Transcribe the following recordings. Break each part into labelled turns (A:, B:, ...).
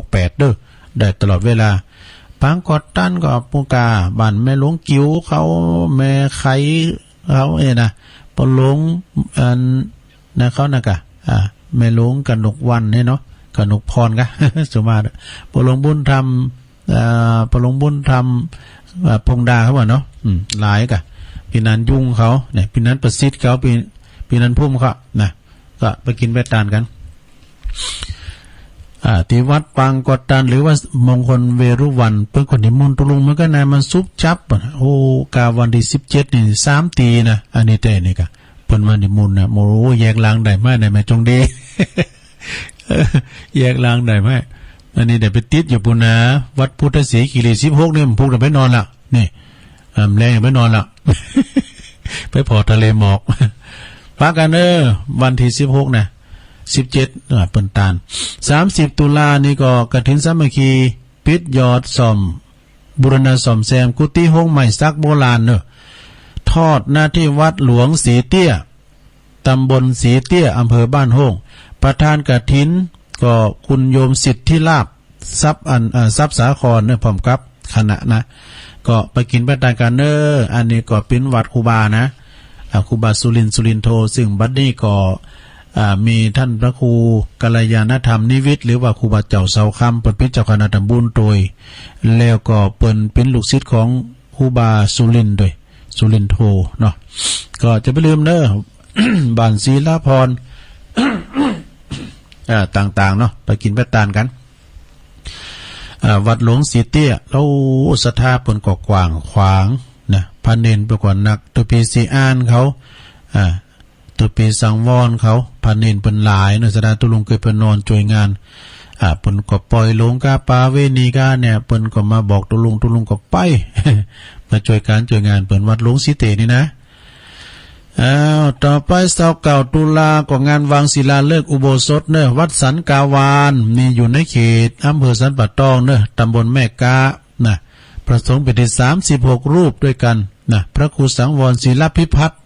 A: 68เด้อได้ตลอดเวลาปังกอดตั้นก็ปูกาบ้านแม่หลวงกิ้วเขาแม่ไขเขานะปหลวงอันนะเขานะกะแม่หลวงกนกวันเนี่ยเนาะกนกพรกะสุมาปหลวงบุญธรรมปหลวงบุญธรรมพงดาเขาว่าเนาะหลายกะปีนันยุ่งเขาเนี่ยปีนันประสิทธิ์เขาปีนันพุ่มเขานะก็ไปกินไปทานกันที่วัดปางกอดตันหรือว่ามงคลเวรุวันเพิ่นคนนิมนต์ตุลุงมันก็นายมันซุบจับโอ้กาวันที่17นี่3ตีนะอันนี้แต่นี่ก็เพิ่นมานิมนต์นะโมแยกล้างได้มั้ยได้มั้ยจงดี แยกล้างได้มั้ยอันนี้ได้ไปติดอยู่ปุ่นนะวัดพุทธศรีคีรี16นี่มันพวกเราไปนอนละนี่แรงไปนอนละ ไปพอทะเลหมอกพากันวันที่16นะ17เปิ้นตาล30ตุลานี่ก็กฐินสามัคคีปิดยอดซ่อมบูรณะซ่อมแซมกุฏิห้องใหม่ซักโบราณทอดหน้าที่วัดหลวงสีเตี้ยตำบลสีเตี้ยอำเภอบ้านโฮงประธานกฐินก็คุณโยมสิทธิลาภทรัพย์สาครพร้อมกับคณะนะก็ไปกินไปทานกันอันนี้ก็เป็นวัดครูบานะครูบาสุรินโทซึ่งบัดนี้ก็มีท่านพระครูกัลยาณธรรมนิวิตหรือว่าครูบาเจ้าเสาคำเป็นเจ้าคณะตำบลโดยแล้วก็เป็นลูกศิษย์ของครูบาสุรินด้วยสุรินโทเนาะก็จะไปลืมบ้านศรีลาพร ต่างๆเนาะไปกินไปทานกันวัดหลวงสีเตี้ยเราศรัทธาเปิ้นก็กว้างขวางนะพระเนนประกวดนักตัวปีสีอ่านเขาตัวปีสังวรเขาพระเนนเปิ้นหลายเนาะสดาตุลุงเคยเปิ้นนอนช่วยงานเปิ้นก็ปล่อยลงกาปาเวณีกาเนี่ยเปิ้นก็มาบอกตุลุงก็ไป มาช่วยงานเปิ้นวัดหลวงสีเตี้ยนี่นะต่อไป29ตุลาก็งานวางศิลาฤกษ์อุโบสถวัดสันกาวานมีอยู่ในเขตอำเภอสันป่าตองตำบลแม่กานะพระสงฆ์เป็นที่36รูปด้วยกันนะพระครูสังวรศิลพิพัฒน์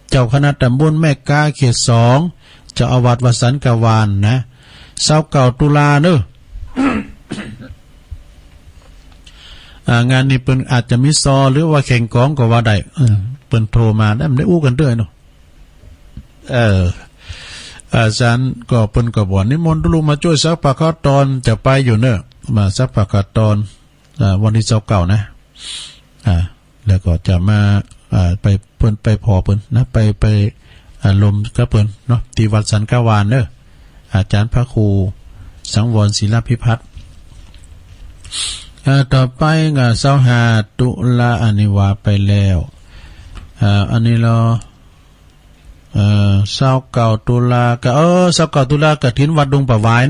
A: เจ้าคณะตำบลแม่กาเขต2เจ้าอาวาสวัดสันกาวานนะ29ตุลางานนี้เปิ้นอาจจะมีซอหรือว่าแข่งกองก็ว่าได้เปิ้นโทรมาได้มันได้อู้กันด้วยเนาะอาจารย์ก็เปิ้นก็บอกนิมนต์ตุลุงมาช่วยซักผ้าขาวตอนจะไปอยู่มาซักผ้าขาวตอนวันที่29นะแล้วก็จะมาไปเปิ้นไปพอเปิ้นนะไปลมกับเปิ้นเนาะที่วัดสันกาวานอาจารย์พระครูสังวรศิลพิพัฒน์ต่อไปก็25ตุลาอันนี้ว่าไปแล้วอันนี้เรา29ตุลาก็29ตุลากฐินวัดดงป่าหวาย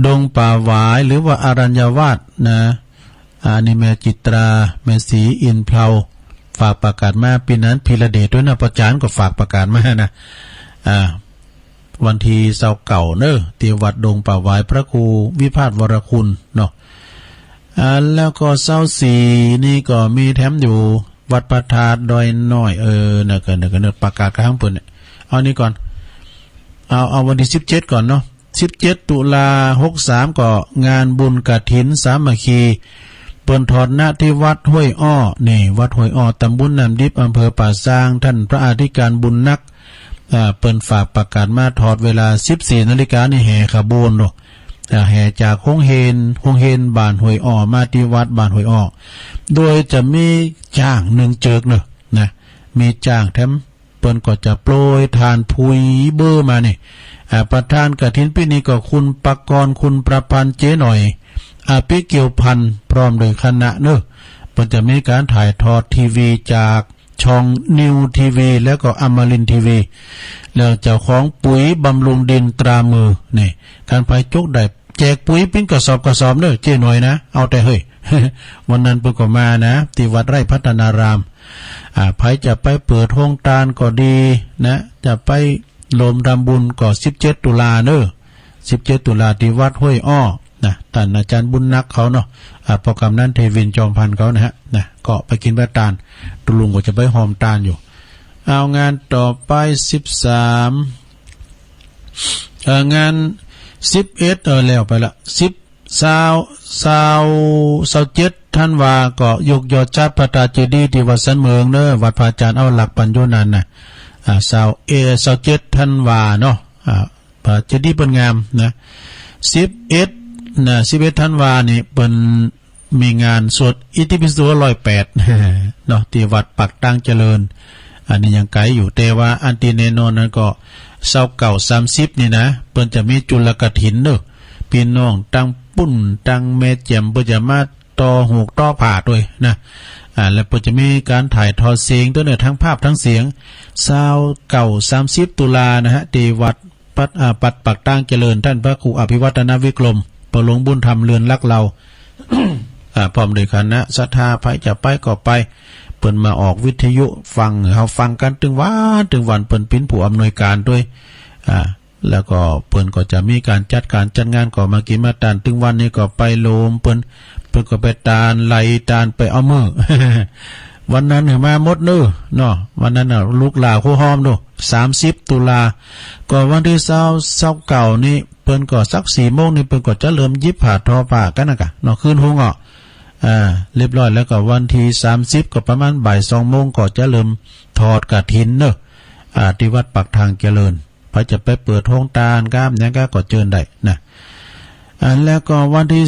A: ดงป่าหวายหรือว่าอารัญญวาสนะอันนี้แม่จิตราแม่ศรีอินเพลาฝากประกาศมาปีนั้นพีระเดชด้วยนะประจานก็ฝากประกาศมานะวันที่29ที่วัดดงป่าหวายพระครูวิพาทวรคุณเนาะแล้วก็24นี่ก็มีแถมอยู่วัดประทาดดอยน้อยนะก็ประกาศข้างเปิ้นเนี่ยเอานี่ก่อนเอาวันที่17ก่อนเนาะ17ตุลา63ก็งานบุญกฐินสามัคคีเปิ้นถอดหน้าที่วัดห้วยอ้อนี่วัดห้วยอ้อตำบลน้ำดิบอำเภอป่าซางท่านพระอธิการบุญนักเปิ้นฝากประกาศมาถอดเวลา 14 นาฬิกานี่แห่ขบวนเนาะแห่จากห้องเฮนบ้านห้วยอ้อมาที่วัดบ้านห้วยอ้อโดยจะมีจ้าง1เจิกนะมีจ้างแถมเปิ้นก็จะโปรยทานพุยเบอร์มานี่ประธานกฐินปีนี้ก็คุณปกรณ์คุณประพันธ์เจ๊หน่อยปิเกี่ยวพันธ์พร้อมโดยคณะเปิ้นจะมีการถ่ายทอดทีวีจากช่องนิวทีวีแล้วก็อมรินทร์ทีวีแล้วเจ้าของปุ๋ยบำรุงดินตรามือนี่การไปจุกได้แจกปุ๋ยปิ้นกระสอบเจ๊หน่อยนะเอาแต่เฮ้ย วันนั้นเพิ่นก็มานะที่วัดไร่พัฒนารามไผจะไปเปิดห้องตาลก็ดีนะจะไปรวมทำบุญก็17ตุลา17ตุลาที่วัดห้วยอ้อนะท่านอาจารย์บุญนักเขาเนาะโปรแกรมนั้นเทวินจอมพันธ์เขานะก็ไปกินแบตาลตุลุงก็จะไปหอมตาลอยู่เอางานต่อไป13งาน11แล้วไปละ 27ท่านว่าก็ยกยอดจัดพระตาเจดีย์ที่วัดสันเมืองเด้อวัดพระอาจารย์เอาหลักปัญโยนันน่ะ27ท่านว่าเนาะพระเจดีย์เปิ้นงามนะ11ท่านว่านี่เปิ้นมีงานสวดอิติปิโส108เนาะที่วัดปักตั้งเจริญอันนี้ยังไกลอยู่แต่ว่าอันที่แน่นอนนั้นก็29-30นี่นะเปิ้นจะมีจุลกฐินเด้อพี่น้องตั้งปุ้นตั้งแม่แจ่มเปิ้นจะมาต่อหูกต่อผ่าด้วยนะแล้วเปิ้นจะมีการถ่ายทอดเสียงตัวเนี่ยทั้งภาพทั้งเสียง29-30ตุลานะฮะที่วัดปัดปักตั้งเจริญท่านพระครูอภิวัฒนวิกรมประหลวงบุญธรรมเรือนรักเรา พร้อมด้วยคณะศรัทธาไปจะไปก็ไปเปิ้นมาออกวิทยุฟังเฮาฟังกันถึงวันเปิ้นเป็นผู้อำนวยการด้วยแล้วก็เปิ้นก็จะมีการจัดงานก็มากินมาตานถึงวันนี้ก็ไปโลมเปิ้นก็ไปตานไหลตานไปเอามือ วันนั้นเห็นมาหมดเนาะวันนั้นน่ะลูกหลาคู่หอมดู30ตุลาก็วันที่20เก่านี่เปิ้นก็สัก 4 โมงนี่เปิ้นก็จะเริ่มยิบผ้าทอผ้ากันน่ะกะเนาะคืนฮู้เงาะเรียบร้อยแล้วก็วันที่30ก็ประมาณบ่าย 2 โมงก็จะเริ่มทอดกฐินเนาะที่วัดปักทางเจริญพอจะไปเปิดโรงทานครับเนี่ยก็เชิญได้นะแล้วก็วันที่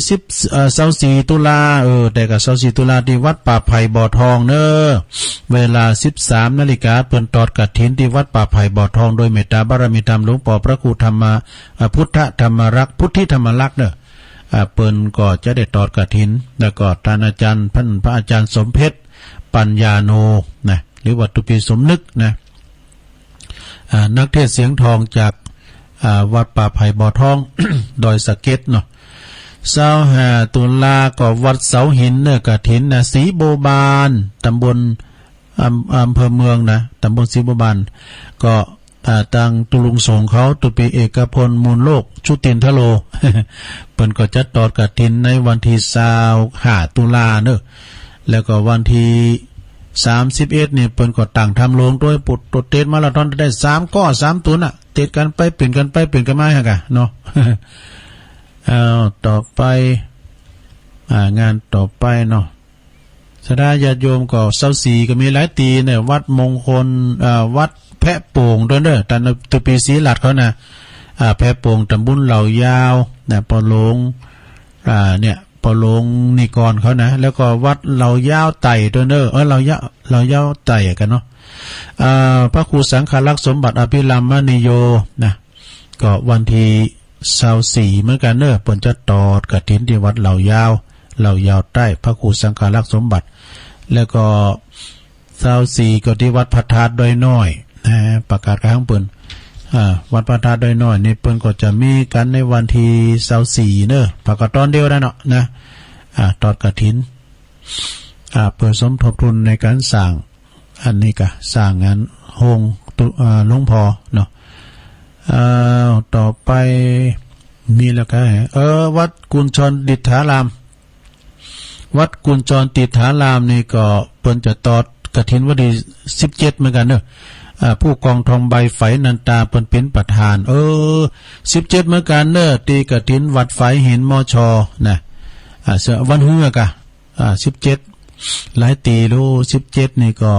A: 24ตุลาแต่ก็24ตุลาที่วัดป่าไผ่บ่อทองเด้อเวลา 13 นาฬิกาเปิ้นตอดกฐินที่วัดป่าไผ่บ่อทองโดยเมตตาบารมีธรรมหลวงพ่อพระครูธรรมพุทธธรรมรักษ์พุทธิธรรมรักษ์เด้อเปิ้นก็จะได้ตอดกฐินแล้วก็ท่านอาจารย์พระอาจารย์สมเพชรปัญญาโนนะหรือวัตถุปีสมนึกนะนักเทศเสียงทองจากวัดป่าไผ่บ่อทอง ดอยสะเก็ดเนาะ25ตุลาก็วัดเสาหินเนื้อกฐินนะศรีโบบานตำบลอำเภอเมืองนะตำบลศรีโบบานก็ตั้งตุลุงสงเขาตุปีเอกพลมูลโลกชุตินทโล เปิ้นก็จะตอดกฐินในวันที่25ตุลาเนอะแล้วก็วันที่31นี่เปิ้นก็ตั้งทำโรงด้วยปุดตดเตดมาราธอนได้3ก้อ3ตัวน่ะเตดกันไปเปลี่ยนกันมาฮะกะเนาะ ต่อไปงานต่อไปเนาะสดาญาติโยมก็24ก็มีหลายตีเนี่ยวัดมงคลวัดแพะโป่งด้วยเด้อตันตุปีศรีหลัดเขานะแพะโป่งตำบลเหล่ายาวนะปอหลงเนี่ยปอหลงนิกรเขานะแล้วก็วัดเหล่ายาวไต่ด้วยเด้อเหล่ายาวไต่กันเนาะพระครูสังฆลักษณ์สมบัติอภิรัมมณีโยนะก็วันที่24เหมือนกันเด้อเปิ้นจะตอดกฐินที่วัดเหล่ายาวใต้พระครูสังฆลักษณ์สมบัติแล้วก็24ก็ที่วัดพระธาตุดอยน้อยนะประกาศข้างเปิ้นวัดพระธาตุดอยน้อยนี่เปิ้นก็จะมีกันในวันที่24เด้อประกาศตอนเดียวได้เนาะนะตอดกฐินเพื่อสมทบทุนในการสร้างอันนี้ก็สร้างงานโฮงหลวงพ่อเนาะต่อไปมีแล้วก็วัดกุญชรดิษฐารามวัดกุญชรดิษฐารามนี่ก็เปิ้นจะตอดกฐินวันที่17เหมือนกันเด้อผู้กองทองใบไฝนันตาเปิ้นเป็นประธาน17เหมือนกันเด้อตีกฐินวัดไฝหินมชนะวันฮื้อกะ17หลายตีรู้17นี่ก็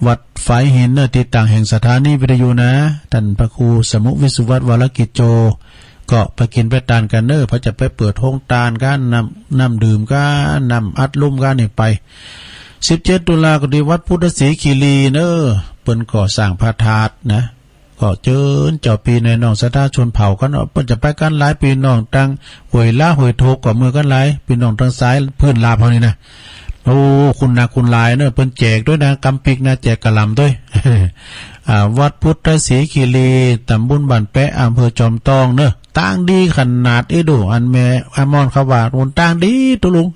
A: วัดไฝหินเนที่ต่างแห่งสถานีวิทยุนะท่านพระครูสมุวิสุวัตรวรกิจโจก็ไปกินไปตานกันเนเพราะจะไปเปิดโรงทานกันน้ำดื่มกันน้ำอัดลุ่มกันนี่ไป17ตุลาก็ที่วัดพุทธศรีคีรีเเปิ้นก่อสร้างพระธาตุนะก็เจิญเจ้าปีในน้องสถาชนเผ่ากันเปิ้นจะไปกันหลายปีน้องตั้งหวยละหวยโทก็มือกันหลายพี่น้องทางซ้ายพื้นลาเฮานี่นะคุณนาคุณลายเปิ้นแจกด้วยนะกำปิกนะแจกกะลำด้วย วัดพุทธศรีคีรีตำบลบ้านแปะอำเภอจอมทองตั้งดีขนาดดูอันแม่อามอนเขาว่ามันตั้งดีตุลุง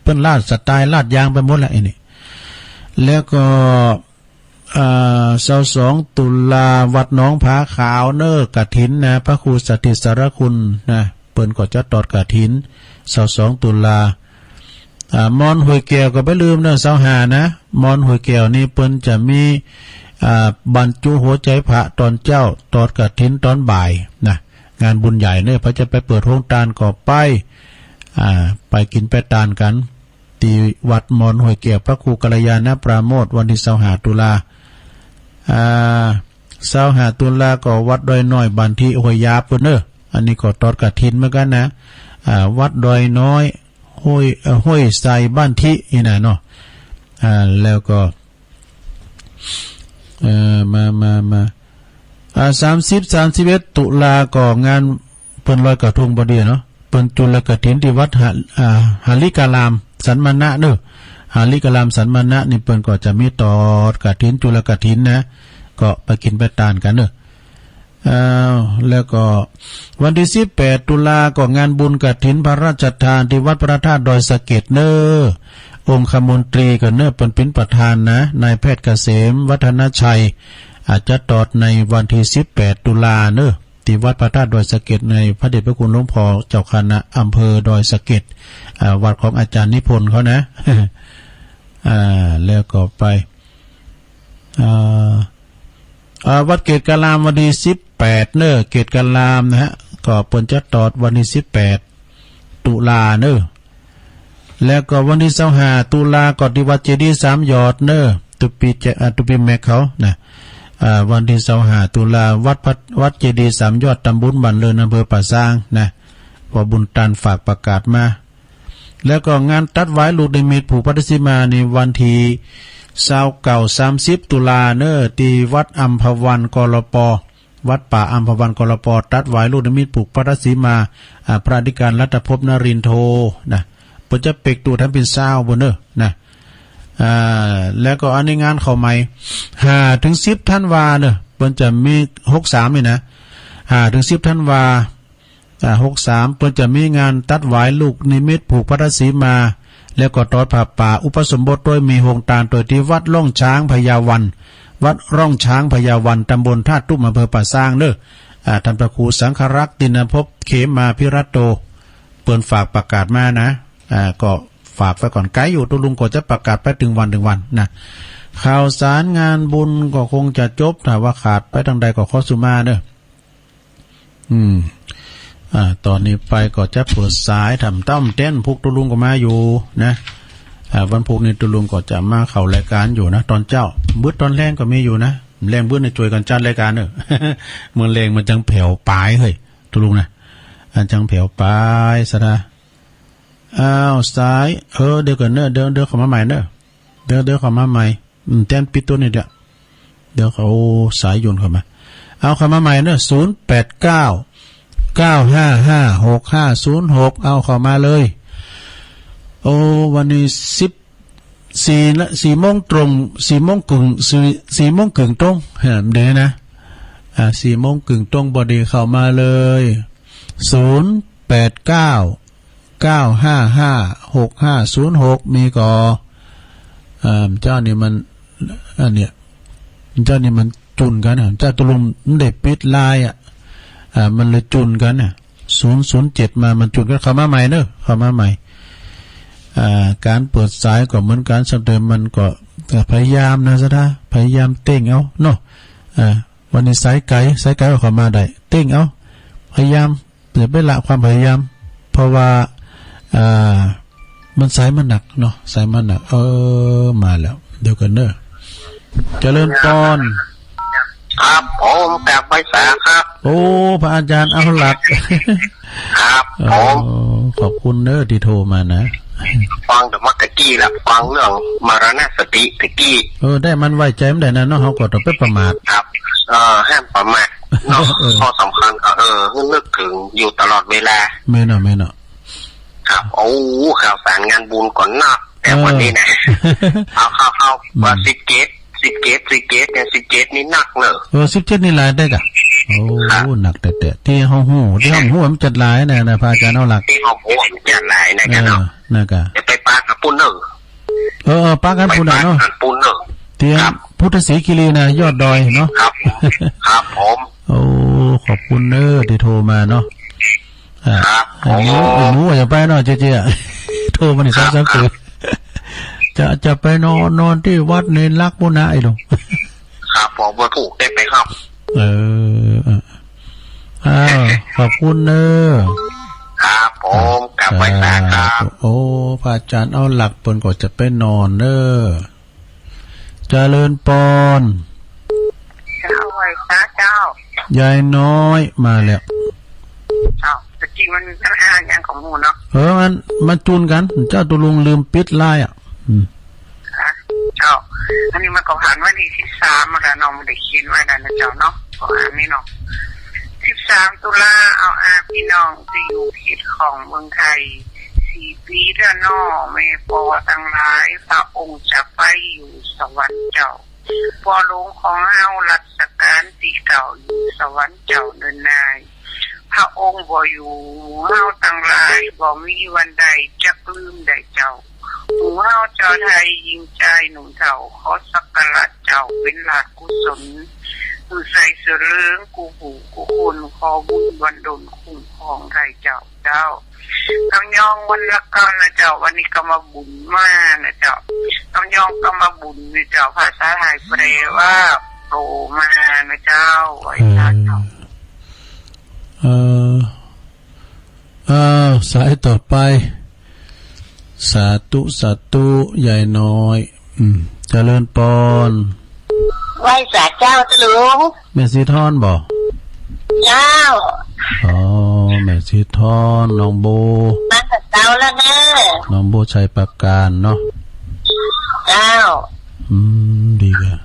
A: เปิ้นลาดสไตล์ลาดยางไปหมดแล้วนี่แล้วก็22ตุลาวัดหนองผาขาวกฐินนะพระครูสถิตสารคุณนะเปิ้นก็จะตอดกฐิน22ตุลามอนหวยแก้วก็ไปลืม25นะมอนหวยแก้วนี่เปิ้นจะมีบรรจุหัวใจพระตอนเจ้าตอดกฐินตอนบ่ายนะงานบุญใหญ่พระจะไปเปิดโรงทานก็ไป ไปกินไปตานกันที่วัดมอนห้วยเกี่ยวพระครูกัลยาณปราโมทย์วันที่25 ตุลา25 ตุลาก็วัดดอยน้อยบันที่ห้วยยาปุ่นเด้ออันนี้ก็ตอดกฐินเหมือนกันนะวัดดอยน้อยห้วยใส่บ้านที่นี่นะเนาะแล้วก็มา30-31 ตุลาก็งานเปิ้นลอยกระทงบ่ดีเนาะเปิ้นจุลกฐินที่วัดหาลิการามสันมณะเด้อหาลิการามสันมณะนี่เปิ้นก็จะมีตอดกฐินจุลกฐินนะก็ไปกินไปทานกันเด้อแล้วก็วันที่18 ตุลาก็งานบุญกฐินพระราชทานที่วัดพระธาตุดอยสะเก็ดเด้อองคมนตรีก็เน้อเป็นประธานนะนายแพทย์เกษมวัฒนชัยอาจจะตอดในวันที่18 ตุลาเน้อที่วัดพระธาตุดอยสะเก็ดในพระเดชพระคุณหลวงพ่อเจ้าคณะอำเภอดอยสะเก็ดวัดของอาจารย์นิพนธ์เขานะแล้วก็ไปวัดเกตกาลามวันที่18เน้อเกตกาลามนะฮะก็เปิ้นจะตอดวันที่18 ตุลาเน้อแล้วก็วันที่25 ตุลาก็ที่วัดเจดีย์3 ยอดเน้อตุปีแมกเขานะวันที่25 ตุลาวัดเจดีย์3 ยอดตำบลบ้านเลินอำเภอป่าซางนะพอบุญตันฝากประกาศมาแล้วก็งานตัดไว้ลูกนิมิตผูกพัทธิมาในวันที่30 ตุลาเน้อที่วัดอัมพวันกลปวัดป่าอัมพวันกลปตัดไว้ลูกนิมิตผูกพัทธิมาพระอธิการรัตภพนรินทร์โทนะเพิ่นจะเป็กตัวทำเป็นซาวบ่เน้อนะแล้วก็อันนี้งานเข้าใหม่5 ถึง 10 ธันวาเน้อเพิ่นจะมี63นี่นะ5 ถึง 10 ธันวา63เพิ่นจะมีงานตัดหวายลูกนิมิตผูกพัทธิมาแล้วก็ตอดผ้าป่าอุปสมบทโดยมีโฮงตาลโดยที่วัดร่องช้างพญาวันวัดร่องช้างพญาวันตำบลท่าตุ้มอำเภอป่าซางเด้อท่านพระครูสังฆรักษ์ตินภพเขมาภิรัตโตเปิ้นฝากประกาศมานะก็ฝากไว้ก่อนไกด์อยู่ตุลุงก็จะประกาศไปถึงวันนะข่าวสารงานบุญก็คงจะจบถ้าว่าขาดไปทางใดก็ขอสุมาเด้อตอนนี้ไปก็จะเปิดสายทำต้อมเต้นพุกตุลุงก็มาอยู่นะวันพุกนี้ตุลุงก็จะมาเข้ารายการอยู่นะตอนเจ้าบึ้ดตอนแรงก็มีอยู่นะแรงบึ้ดในช่วยกันจัดรายการเนอะ เมืองแรงมันจังแผ่วปลายเฮ้ยตุลุงนะจังแผ่วปลายซะนะสายเดี๋ยวก่อนเนอะเดี๋ยวเข้ามาใหม่เนอะเดี๋ยวเข้ามาใหม่เต้นปิดตัวนี่เดี๋ยวเขาสายโยนเข้ามาเข้ามาใหม่เนอะ089 955 6506เอาเข้ามาเลยวันนี้4 โมงตรง4 โมงกึ่ง4 โมงกึ่งตรงเดี๋ยวนะ4 โมงกึ่งตรงบอดีเข้ามาเลย089 955 6506มีก่อเจ้านี่มันเนี่ยเจ้านี่มันจุนกันเจ้าตุลุมเด็กปิดลายมันเลยจุนกัน007มามันจุนกันเข้ามาใหม่เนอะเข้ามาใหม่การเปิดสายก็เหมือนการสเต็มมันก็พยายามนะซะนะพยายามเต้งเอาเนาะวันนี้สายไกลก็เข้ามาได้เต้งเอาพยายามอย่าไปละความพยายามเพราะว่ามันสายมันหนักเนาะสายมันหนักมาแล้วเดี๋ยวกันเนอะเจริญพร
B: ครับผมจากไพศาลครับ
A: พระอาจารย์เอาหลัก
B: ครับผม
A: ขอบคุณเนอะที่โทรมานะ
B: ฟังแต่มักตะกี้ละฟังเรื่องมรณสติตะกี้
A: ได้มันไว้ใจไม่ได้นะเนาะเขาก็ต้องไปประมาท
B: ครับห้ามประมาทเนาะข้อสำคัญก็นึกถึงอยู่ตลอดเวลา
A: ไม่เนาะ
B: ครับข่าวสารงานบุญก่อนหน้าแต่วันนี้นะเข้าว่า17เนี่ย17นี่หนักเนอะ
A: 17นี่หลายได้กะหนักแต่ที่ห้องหูมันจัดหลายนะพระอาจารย์เอาหลัก
B: ที่ห้องหูมันจัดหลายนะเนาะ
A: กะ
B: จะไปปากับปุ้นเนอะ
A: ปากันปุ้นเนาะ
B: ปุ้นเนอะ
A: ที่พุทธศรีคีรีนะยอดดอยเนาะ
B: ครับผม
A: ขอบคุณเนอะที่โทรมาเนาะหนูอย่าไปเนาะเจ๊โทรมาใน3 3 4จะไปนอนที่วัดเนรลักษณ์บุญนะไอ้ดง
B: ครับผมว่าถูกได้ไหมครับ
A: ขอบคุณเนอะ
B: ครับผ ผมกลับไปตาครับ
A: โอ้พระอาจารย์เอาหลักเปิ้นก็จะไปนอนเด้อเจริญปอน
B: เจ้าไว้ตาเจ้าย
A: ายน้อยมาแล้ว
B: เจ้าตะกี้มันมีปัญหาอย่างของหมูเนาะ
A: มันมาจูนกันเจ้าตุลุงลืมปิดไลน์
B: เจ้าอันนี้มันก็ผ่านวันที่13มาแล้วน้องไม่ได้คิดไว้แล้วนะเจ้าเนาะก็อันนี้เนาะ13ตุลาเอาพี่น้องที่อยู่ทิศของเมืองไทย4 ปีแล้วเนาะแม่ปอทั้งหลายพระองค์จะไปอยู่สวรรค์เจ้าพอหลวงของเฮารัชกาลที่เก่าอยู่สวรรค์เจ้าเดินนายพระองค์บ่อยู่เฮาทั้งหลายบ่มีวันใดจะลืมได้เจ้าหมู่เฮาเจ้าไทยยิงใจหนุ่มเจ้าขอสักการะเจ้าเป็นลาภกุศลผู้ใส่เสื้อเหลืองกูหูกูคุณขอบุญวันดลคุ้มครองไทยเจ้าคำยองวันละกันนะเจ้าวันนี้ก็มาบุญมานะเจ้าคำยองก็มาบุญนะเจ้าภาษาไทยแปลว่าโตมานะเจ้าไว้เจ้า
A: สายต่อไปสาธุใหญ่น้อยเจริญปอน
B: ไหว้สาเจ้าตะลุง
A: แม่สีทอนบอก
B: เจ้า
A: แม่สีทอนน้องโบ
B: มากับเจ้าแล้วเนอะ
A: น้องโบชัยประการเนาะ
B: เจ้า
A: ดีอ่ะ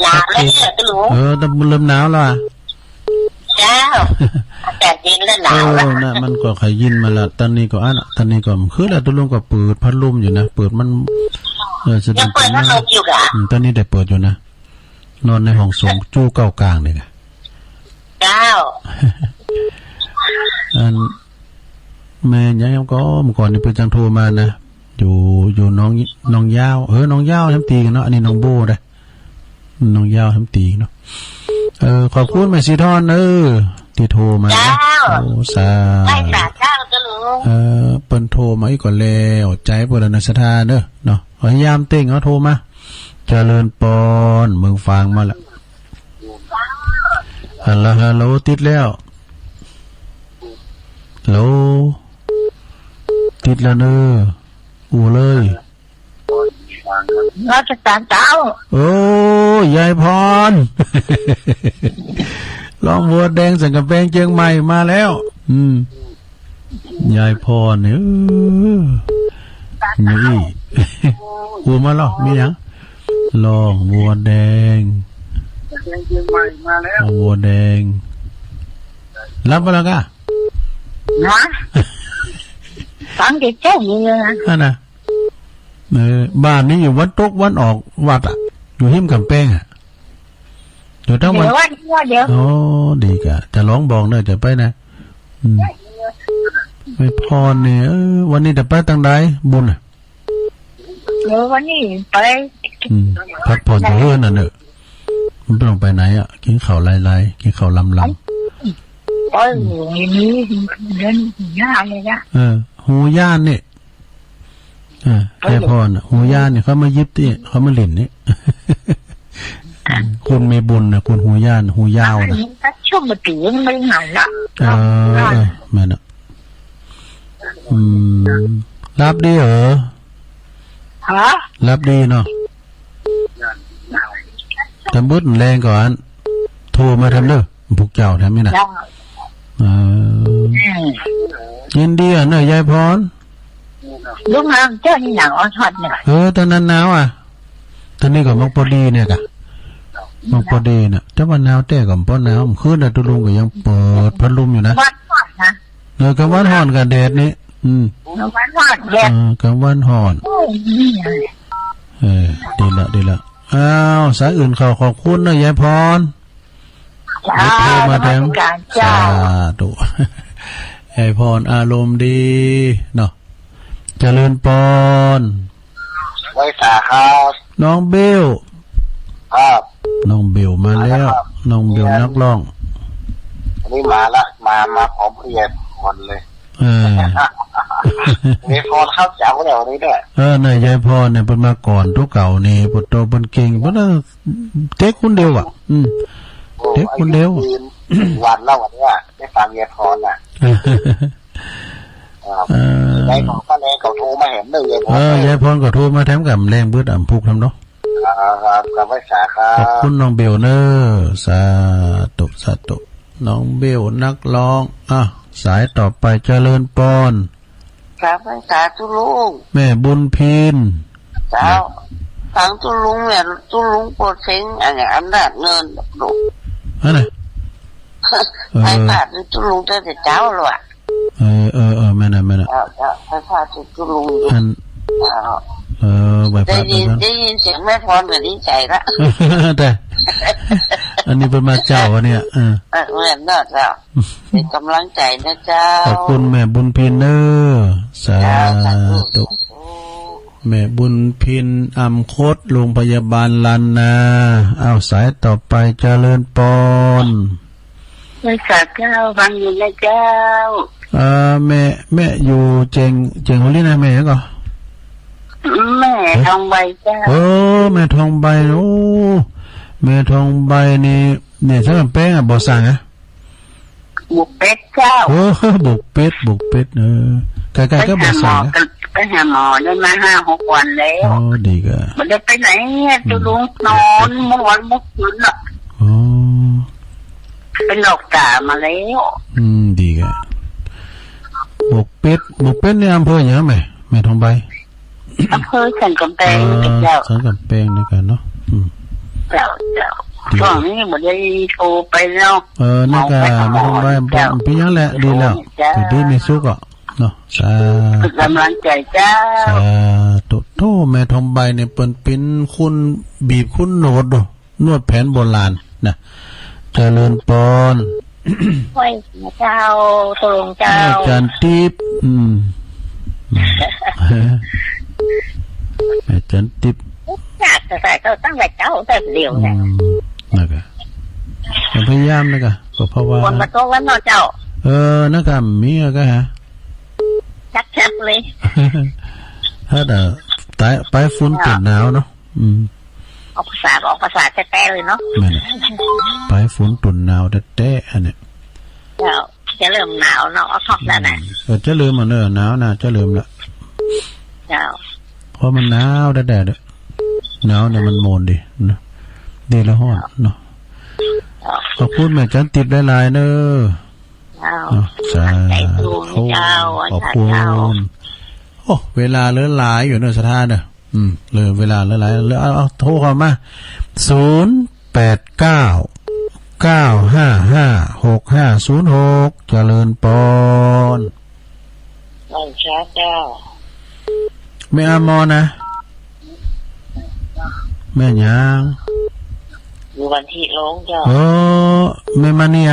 B: หนาวแล้วเนี่ยตะลุง
A: แต่เริ่มหนาวแล้ว
B: เจ้าอากาศเย็นแล้วหนาวแล้ว
A: น่ะมันก็ขยินมาละตอนนี้ก็ตอนนี้ก็คือแล้วตะลุงก็เปิดพัดลมอยู่นะเปิดมัน
B: ยังเปิดพัดลมอยู่กะ
A: ตอนนี้ได้เปิดอยู่นะนอนในห้องส่งจู้เก้ากลางเลยนะ
B: เจ้า
A: แม่ยังก็เมื่อก่อนนี่เพิ่นจังโทรมานะอยู่น้องยาวน้องยาวทำตีกันเนาะอันนี้น้องโบได้น้องยาวทำตีเนาะขอบคุณแม่สีทอนที่โทรมาโอ้สา
B: ไม่สาเจ้าจะรู้
A: เปิ้นโทรมาอีกก่อนแล้วใจเปิ้นน่ะศรัทธาเด้อเนาะพยายามเต้งเอาโทรมาเจริญปอนมึงฟังมาละฮัลโหลติดแล้วฮัลโหลติดแล้วเนอะเลย
B: ราชการเจ้า
A: โอ้ยายพรลองบัวแดงสังกะแพงเชียงใหม่มาแล้วยายพรเนี่ยนี่อูมาหรอมีหยังลองบัวแดง
B: เชียงใหม่มาแล้ว
A: บัวแดงรับมาแล้วกะ
B: นะฟังเด็กแค่นี้
A: นะน่ะบ้านนี้อยู่วัดตกวันออกวัดอ่ะอยู่หิมกำแพงอ่ะอยู่ทั้งวัน
B: เดี๋ยว
A: โอ้ดีกะจะร้องบอกเนอะจะไปนะไม่พอเนี่ยวันนี้จะไปทางใดบุญอ่ะ
B: วันนี้ไป
A: พักผ่อนอยู่เพื่อนน่ะเนอะมันต้องไปไหนอ่ะกินข้าวไล่ๆกินข้าวลำ
B: โอ้ยนี่เดินย่าเลยนะ
A: หูย่านนี่แค่พอน่ะหูย่านเนี่ยเขามายิบที่เขามาหลินนี่คุณมีบุญนะคุณหูย่านหูยาวนะ
B: ช่วงมาตีไม่หายละ
A: แม่น่ะรับดีเหรอ
B: ฮะ
A: รับดีเนาะทำบุญแรงก่อนโทรมาทำเด้อพวกเจ้าทำนี่นะยินดีอ่ะเนอะยายพร
B: ลูกน้ำเจ้านี่หนาวอ่อนทอด
A: เนี่ยตอนนั้นหนาวอ่ะตอนนี้ก็มักพอดีเนี่ยกะมักพอดีเนี่ยถ้าวันหนาวแต่ก็พอหนาวคืนน่ะตุลุงก็ยังเปิดพัดลมอยู่นะ
B: วันร้อนนะ
A: กับวันร้อนกับแดดนี่
B: วันร้อนแดด
A: กับวันร้อนดีละอ้าวสายอื่นเขาขอบคุณนะยายพรโทรมาแทนสาธุยายพรอารมณ์ดีเนาะเจริญปอน
B: ไว้สาครับ
A: น้องเบล
B: ครับ
A: น้องเบลมาแล้วน้องเบลนักร้อง
B: อันนี้มาละมาพร้อมเพียรคนเลยมีพรเข้าจากวันนี้ด้วย
A: นายยายพรเนี่ยเป็นมาก่อนทุกเก่านี่ปวดโตเป็นเก่งเพราะนั่นเด็กคนเดียวอ่ะเด็กคนเดียว
C: วันแล้ววันนี้ได้ฟังยายพรได้ของป้าแรงเขาโทรมาเห็นเลย
A: ยายพรก็โทรมาแถมกับแรงบืดอ่ำพุกทำเนาะ
C: ครับกับวิสาครับ
A: ขอบคุณน้องเบลเนอร์สาธุน้องเบลนักร้องสายต่อไปเจริญปอน
B: ครับวิสาทุลุง
A: แม่บุญพิน
B: เจ้าทางทุลุงเนี่ยทุลุงโปรดเซ็งอันนั้นเงินดุ
A: อะไร
B: ไอ้ป้าทุลุงจะเจ้าหรอ
A: แม่น่ะ
B: ไอ้ป้าทุลุงได้ยินเสียงแม่พรก็ดีใจละ
A: แต่อันนี้เป็นมาเจ้าเนี่ย
B: เหมือนน่ะเจ้าเป็นกำลังใจนะเจ้า
A: ขอบคุณแม่บุญพินเนอร์สาธุแม่บุญพินอำคดโรงพยาบาลลันนาเอาสายต่อไปเจริญปอน
B: ไม่สักเจ้าฟังอยู่นะเจ้า
A: แม่อยู่เจงหัวลี่นะแม่ก็
B: แม่ทองใบเจ้า
A: แม่ทองใบแม่ทองใบนี่ถ้ามันแป้งบ่สั่ง
B: บุกเป็ดเจ้า
A: บุกเป็ดใกล้ๆก็บ่สั่ง
B: ไปหาหมอได้มา5-6 วันแล้ว
A: ดีก็
B: มันได้ไปไหนตัวลุงนอนเมื่อวันเมื่อคืนเป็นหลอกตามาแล้ว
A: ดีก็บุกเป็ดในอำเภออย่างไรแม่ทองใบ
B: อำเภอสันกำแพงเจ้า
A: สันกำแพงด้วยกันเนาะ
B: เจ้าช่วงนี้มันได้โทรไปแล้ว
A: นั่นก็แม่ทองใบเป็นยังแหละดีแล้วแต่ดีไม่สุกอ่ะเนาะสาก
B: ำลังใจเจ้า
A: สาโตแม่ทองใบเนี่ยเป็นคุณบีบคุณโนดนวดแผนโบราณนะเจริญปอน
B: ห้วยเจ้าตรงเจ้า
A: จันทิพย์แม่จันทิพย์
B: อยากจะใส่ก็ตั้งแต่เจ้าแต่เดียวเนี่ย
A: นะครับพยายามนะครับก็เพราะว่า
B: คนมาโตวันนอเจ้า
A: นะครับมีก็ฮะ
B: ชักเลย
A: ถ้าแต่ไปฝุ่นติดหนาวเนาะ
B: ออกภาษาแท้ๆเลยเนาะ
A: ไปฝุ่นตุ่นหนาวแท้ๆอันเนี้ย
B: จะเริ่มหนาวเนาะออกแล้วนะ
A: จะเริ่มมันหนาวนะจะเริ่มละเพราะมันหนาวแดดหนาวเนี่ยมันโมนดินะดีละห้อนเนาะขอบคุณแม่จันติดหลายๆเนอะสาธุขอบคุณเวลาเหลือหลายอยู่เนอะสถานเนอะเลยเวลาเหลือหลายเอาโทรเข้ามา089-955-6506เจริญปอน
B: น้องช้าเจ้า
A: แม่อมรนะแม่ยาง
B: อยู่วันที่ร้องเจ้า
A: แม่มาเนี่ย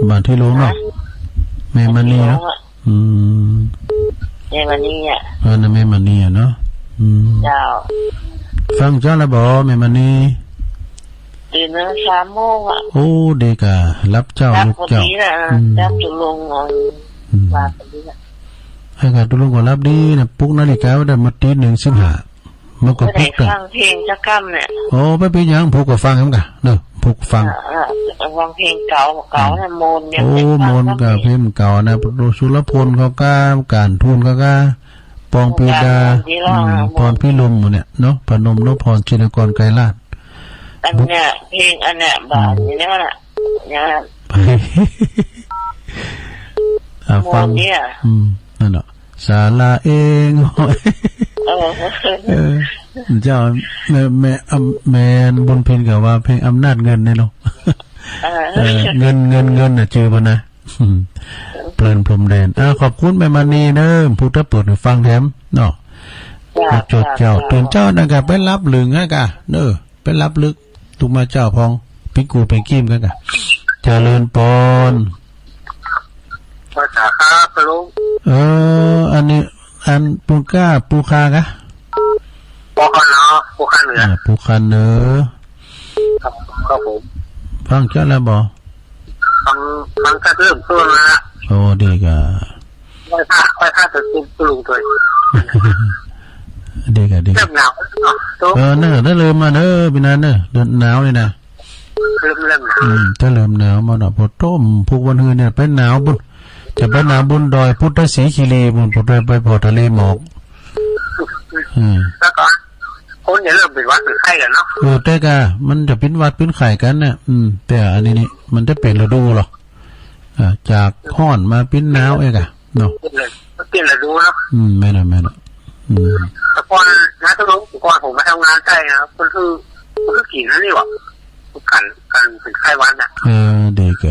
A: บ้านที่ร้องเนาะแม่มาเนี่ย
B: แม่มาเนี่ย
A: นั่นแม่มาเนี่ยเนาะ
B: เจ้า
A: ฟังเจ้าละบ่แม่มานี่
B: ตื่นมา3 โมง
A: โอ้เด็กอ่ะรับเจ้าลูกเจ้า
B: รับตุลงมาพอดี
A: ให้กับตุลงก็รับดีนะปลุกนาฬิกาได้มาตี 1:15มันก็ปลุก
B: ฟังเพลงจักค่ำเนี่ย
A: ไปเป็นหยังผูกก็ฟังครับกะเด้อผูกฟัง
B: เพลงเก่านะโมนเนี่ย
A: โมนก็เพลงเก่านะสุรพลเขาก็การทูลเขาก็ปองปีดาพรพิลมเนี่ยเนาะพนมนพพรชินกรไกรลาภ
B: อันเนี้ยเพลงอันเนี้ยบาทนี่น่ะ
A: ฟังนั่นเนาะศาลาเองเจ้าแม่บนเพลงกับว่าเพลงอำนาจเงินเนี่ยเนาะเงินน่ะเจอป่ะนะเพลินพรมแดนขอบคุณแม่มณีเนอะผู้ทับตัวฟังแถมเนาะจดเจ้าตื่นเจ้านะครับไปรับลึงฮะกะเนอะไปรับลึกตุกมาเจ้าพองพิกูเป็นกิ้มกันกะเจริญปอน
C: ภาษาครับลุง
A: อันนี้อันปูก้าปูคากะ
C: ปูคาเนาะปูคาเหนือ
A: ปูคาเนื้อ
C: ครับผม
A: ฟังเจ้าแล้วบ่
C: ฟังก็เริ่มต้นแล้ว
A: โอ้ดีกะ
C: ไปท่าจะตุ้มลุงด้วย
A: ดีกะเริ่ม
C: หนาว
A: นั่นได้เลยมาเนอะพี่นันเนอะเดือนหนาวเลยนะ
C: เริ่มหนาว
A: จะเริ่มหนาวมาหน่อยพอต้มพวกวันฮือเนี่ยเป็นหนาวบุญจะไปหนาวบุญดอยพุทธศรีคีรีบุญพอไปพอทะเลหมอก
C: แล้วก็คนเนี่ยเริ่มเป็นวัดเป็นไข้กันเนาะ
A: แต่กะมันจะเป็นวัดเป็นไข่กันเนี่ยแต่อันนี้นี่มันจะเป็นฤดูหรอจากห้อนมาเป็นหนาวเองอะเนาะ
C: เปลี่ยนฤดูเนาะ
A: ไม่นะ
C: แต่ก่อนนะทุกคนก่อนผมมาทำงานใกล้นะมันคือกี่นั่นนี่วะกันเป็นไข้วัดนะ
A: เด็ก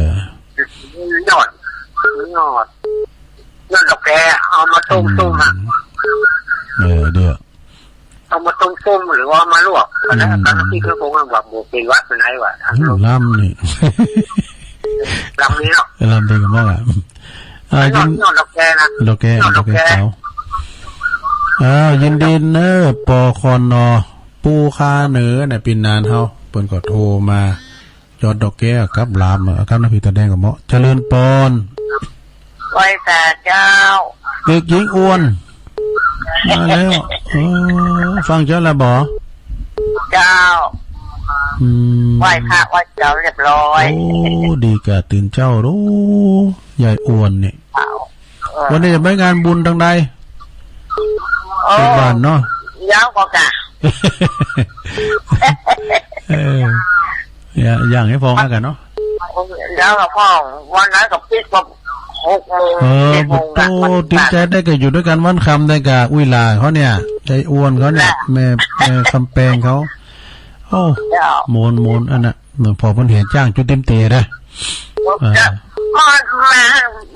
C: ยอดดอกแกเอามาต้มอ่ะ
A: เดี๋ยว
C: เอามาต้มหรือว่ามาลวกตอนนั้นที่เขาบอกว่าแบบเป็นวัดเป็นไงวะ
A: ลำนี่
C: ลำนี้เนาะ
A: ลำเป็นกันบ้าง
C: ยินดอกแกนะ
A: ดอกแกยินดีเนอปอคอนนอปูคาเหนือเนี่ยปีนานเฮาเปิ้นก็โทรมายอดดอกแก้กับลามกับน้ำพริกตาแดงกับเหมาะเจริญปอน
B: ไว้แต่เจ้า
A: เด็กหญิงอ้วนมาแล้วฟังเจ้าละบ่
B: เจ้าไหว้พระไหว้เจ้าเรียบร้อย
A: โอ้ดีกะตื่นเจ้ารู้ใหญ่อ้วนนี่วันนี้จะไปงานบุญทางใดที่บ้านเนาะ
B: ยาวกว่ากะ
A: อย่างให้ฟ้องกันเนาะ
B: แล้วกับพ่อวันนั้นกับพี่ก็6 โมง
A: โอ้ติดใจได้ก็อยู่ด้วยกันวันคำได้กับอุ้ยลาเขาเนี่ยใจอ้วนเขาเนี่ยแม่คำแปลงเขาโอ้โมนอันน่ะพอเพิ่นเห็นจ้างจุดเต็มเตะได้
B: มา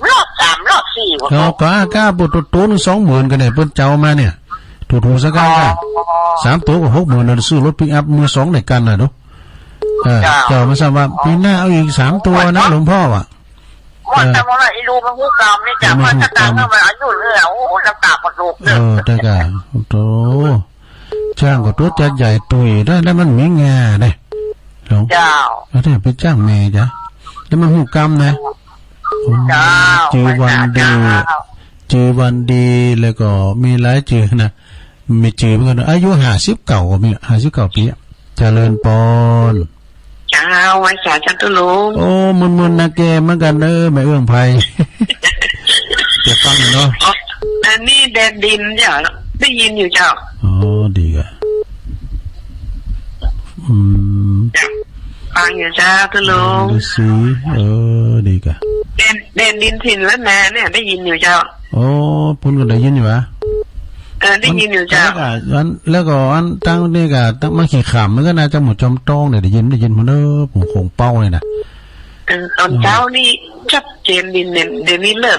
B: รอบ3รอบ4
A: เขากล้าปุตุตัวนึง20,000กันเนี่ยเพิ่นเจ้ามาเนี่ยถูกสักกันก็3ตัวก็60,000น่ะซื้อรถปิกอัพมือ2ในกันน่ะเนาะเจ้ามาทราบว่าปีหน้าเอาอีก3ตัวนะหลวงพ่อว่ะ
B: ว่าแต่ว่าไอ้ลูกมันฮู้กรรมนี่จ้ะมันจะตามมาอายุเรื่อยโอ้น้ำตาประดุกเด้อ
A: แต่ก็โตจ้างก็ตัวจัดใหญ่ตุยได้แล้วมันมีงาเด้หลวง
B: เจ้า
A: แล้วถ้าไปจ้างแม่จ้ะแล้วมันฮู้กรรมนะ
B: เจ้า
A: จือวันดีแล้วก็มีหลายจือนะมีจือเหมือนกันอายุ50เก่าก็มี59ปีเจริญปอน
B: เจ้าไว้สาจันตุลุง
A: โอ้มึนๆนะแกเหมือนกันแม่เอื้องไผจะฟังเนาะ
B: อันนี้แดนดินเจ้าได้ยินอยู่เจ้า
A: อ๋อดีอ่ะ
B: ฟังอยู่เจ้าตุลุง
A: ฤาษีดีกะ
B: แดนดินถิ่นแล้วนะเนี่ยได้ยินอยู่เจ้า
A: โอ้พุ่นก็ได้ยินอยู่วะ
B: ได้ยินอยู่เจ้า
A: แล้วก็อันตั้งนี่ก็ตั้งมาขี่ขำมันก็น่าจะหมดจอมต้องเนี่ยได้ยินมันผมคงเป้าเลยนะ
B: ตอนเช้านี่ชัดเจนดินเดี๋ยวนี้เริ่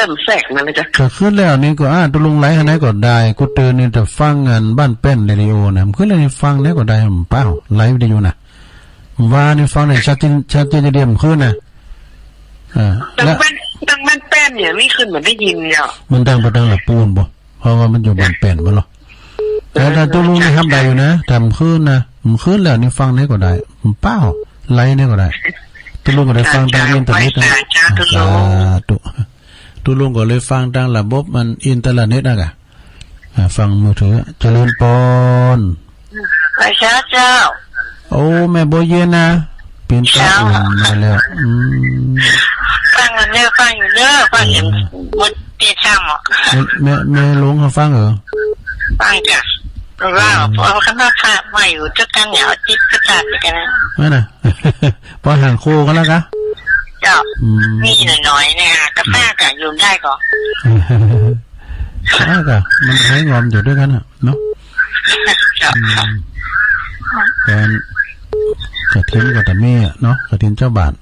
B: มแทรกมาเลยจ้ะ
A: ก็ขึ้นแล้วนี่ก็ตุลุงไหลขนาดก็ได้กูเตือนนี่จะฟังงานบ้านเป็นเรดิโอนะขึ้นแล้วนี่ฟังแล้วก็ได้ผมเป้าไลฟ์วิดีโอนะว่านี่ฟังในชัดเจนจะเดียมขึ้นนะ
B: แล้วดังมันเป็นเนี่ยไม่ขึ้นเหมือนได้ยินเนี่ย
A: มันดังหลับปูนบ่เพราะว่ามันอยู่บนเป็นบ่หรอแต่ตุลุงนี่ทำได้อยู่นะทำขึ้นนะผมขึ้นแล้วนี่ฟังได้ก็ได้ผมเป้าไลฟ์ได้ก็ได้ตุลุงก็ได้ฟังทางอินเทอร์เน็ตนะตุลุงก็เลยฟังทางระบบมันอินเทอร์เน็ตนะฟังมือถือเจริญปอน
B: ไปเจ้า
A: โอ้แม่โบเย็นนะเป็นตาอุ่นมาแล้ว
B: ฟังอยู่ฟังอย่างมันเตี้ยช่ำอ่ะ
A: แม่ลุงเขาฟังเหรอ
B: ฟังจ้ะเพราะว่าพอข้างหน้าขาไม่อยู่จะกันเหนียวจิตกระตัดไปกันนะ
A: ไม่นะพอห่างโคกันแล้วกะ
B: เจ้ามีหน่อยเนี่ยกาแฟกับยืมได้ก่อน
A: ใช่ค่ะมันใช้งอมอยู่ด้วยกันอ่ะเนาะการกระถิ่นกับตะเมียเนาะกระถิ่นเจ้าบาท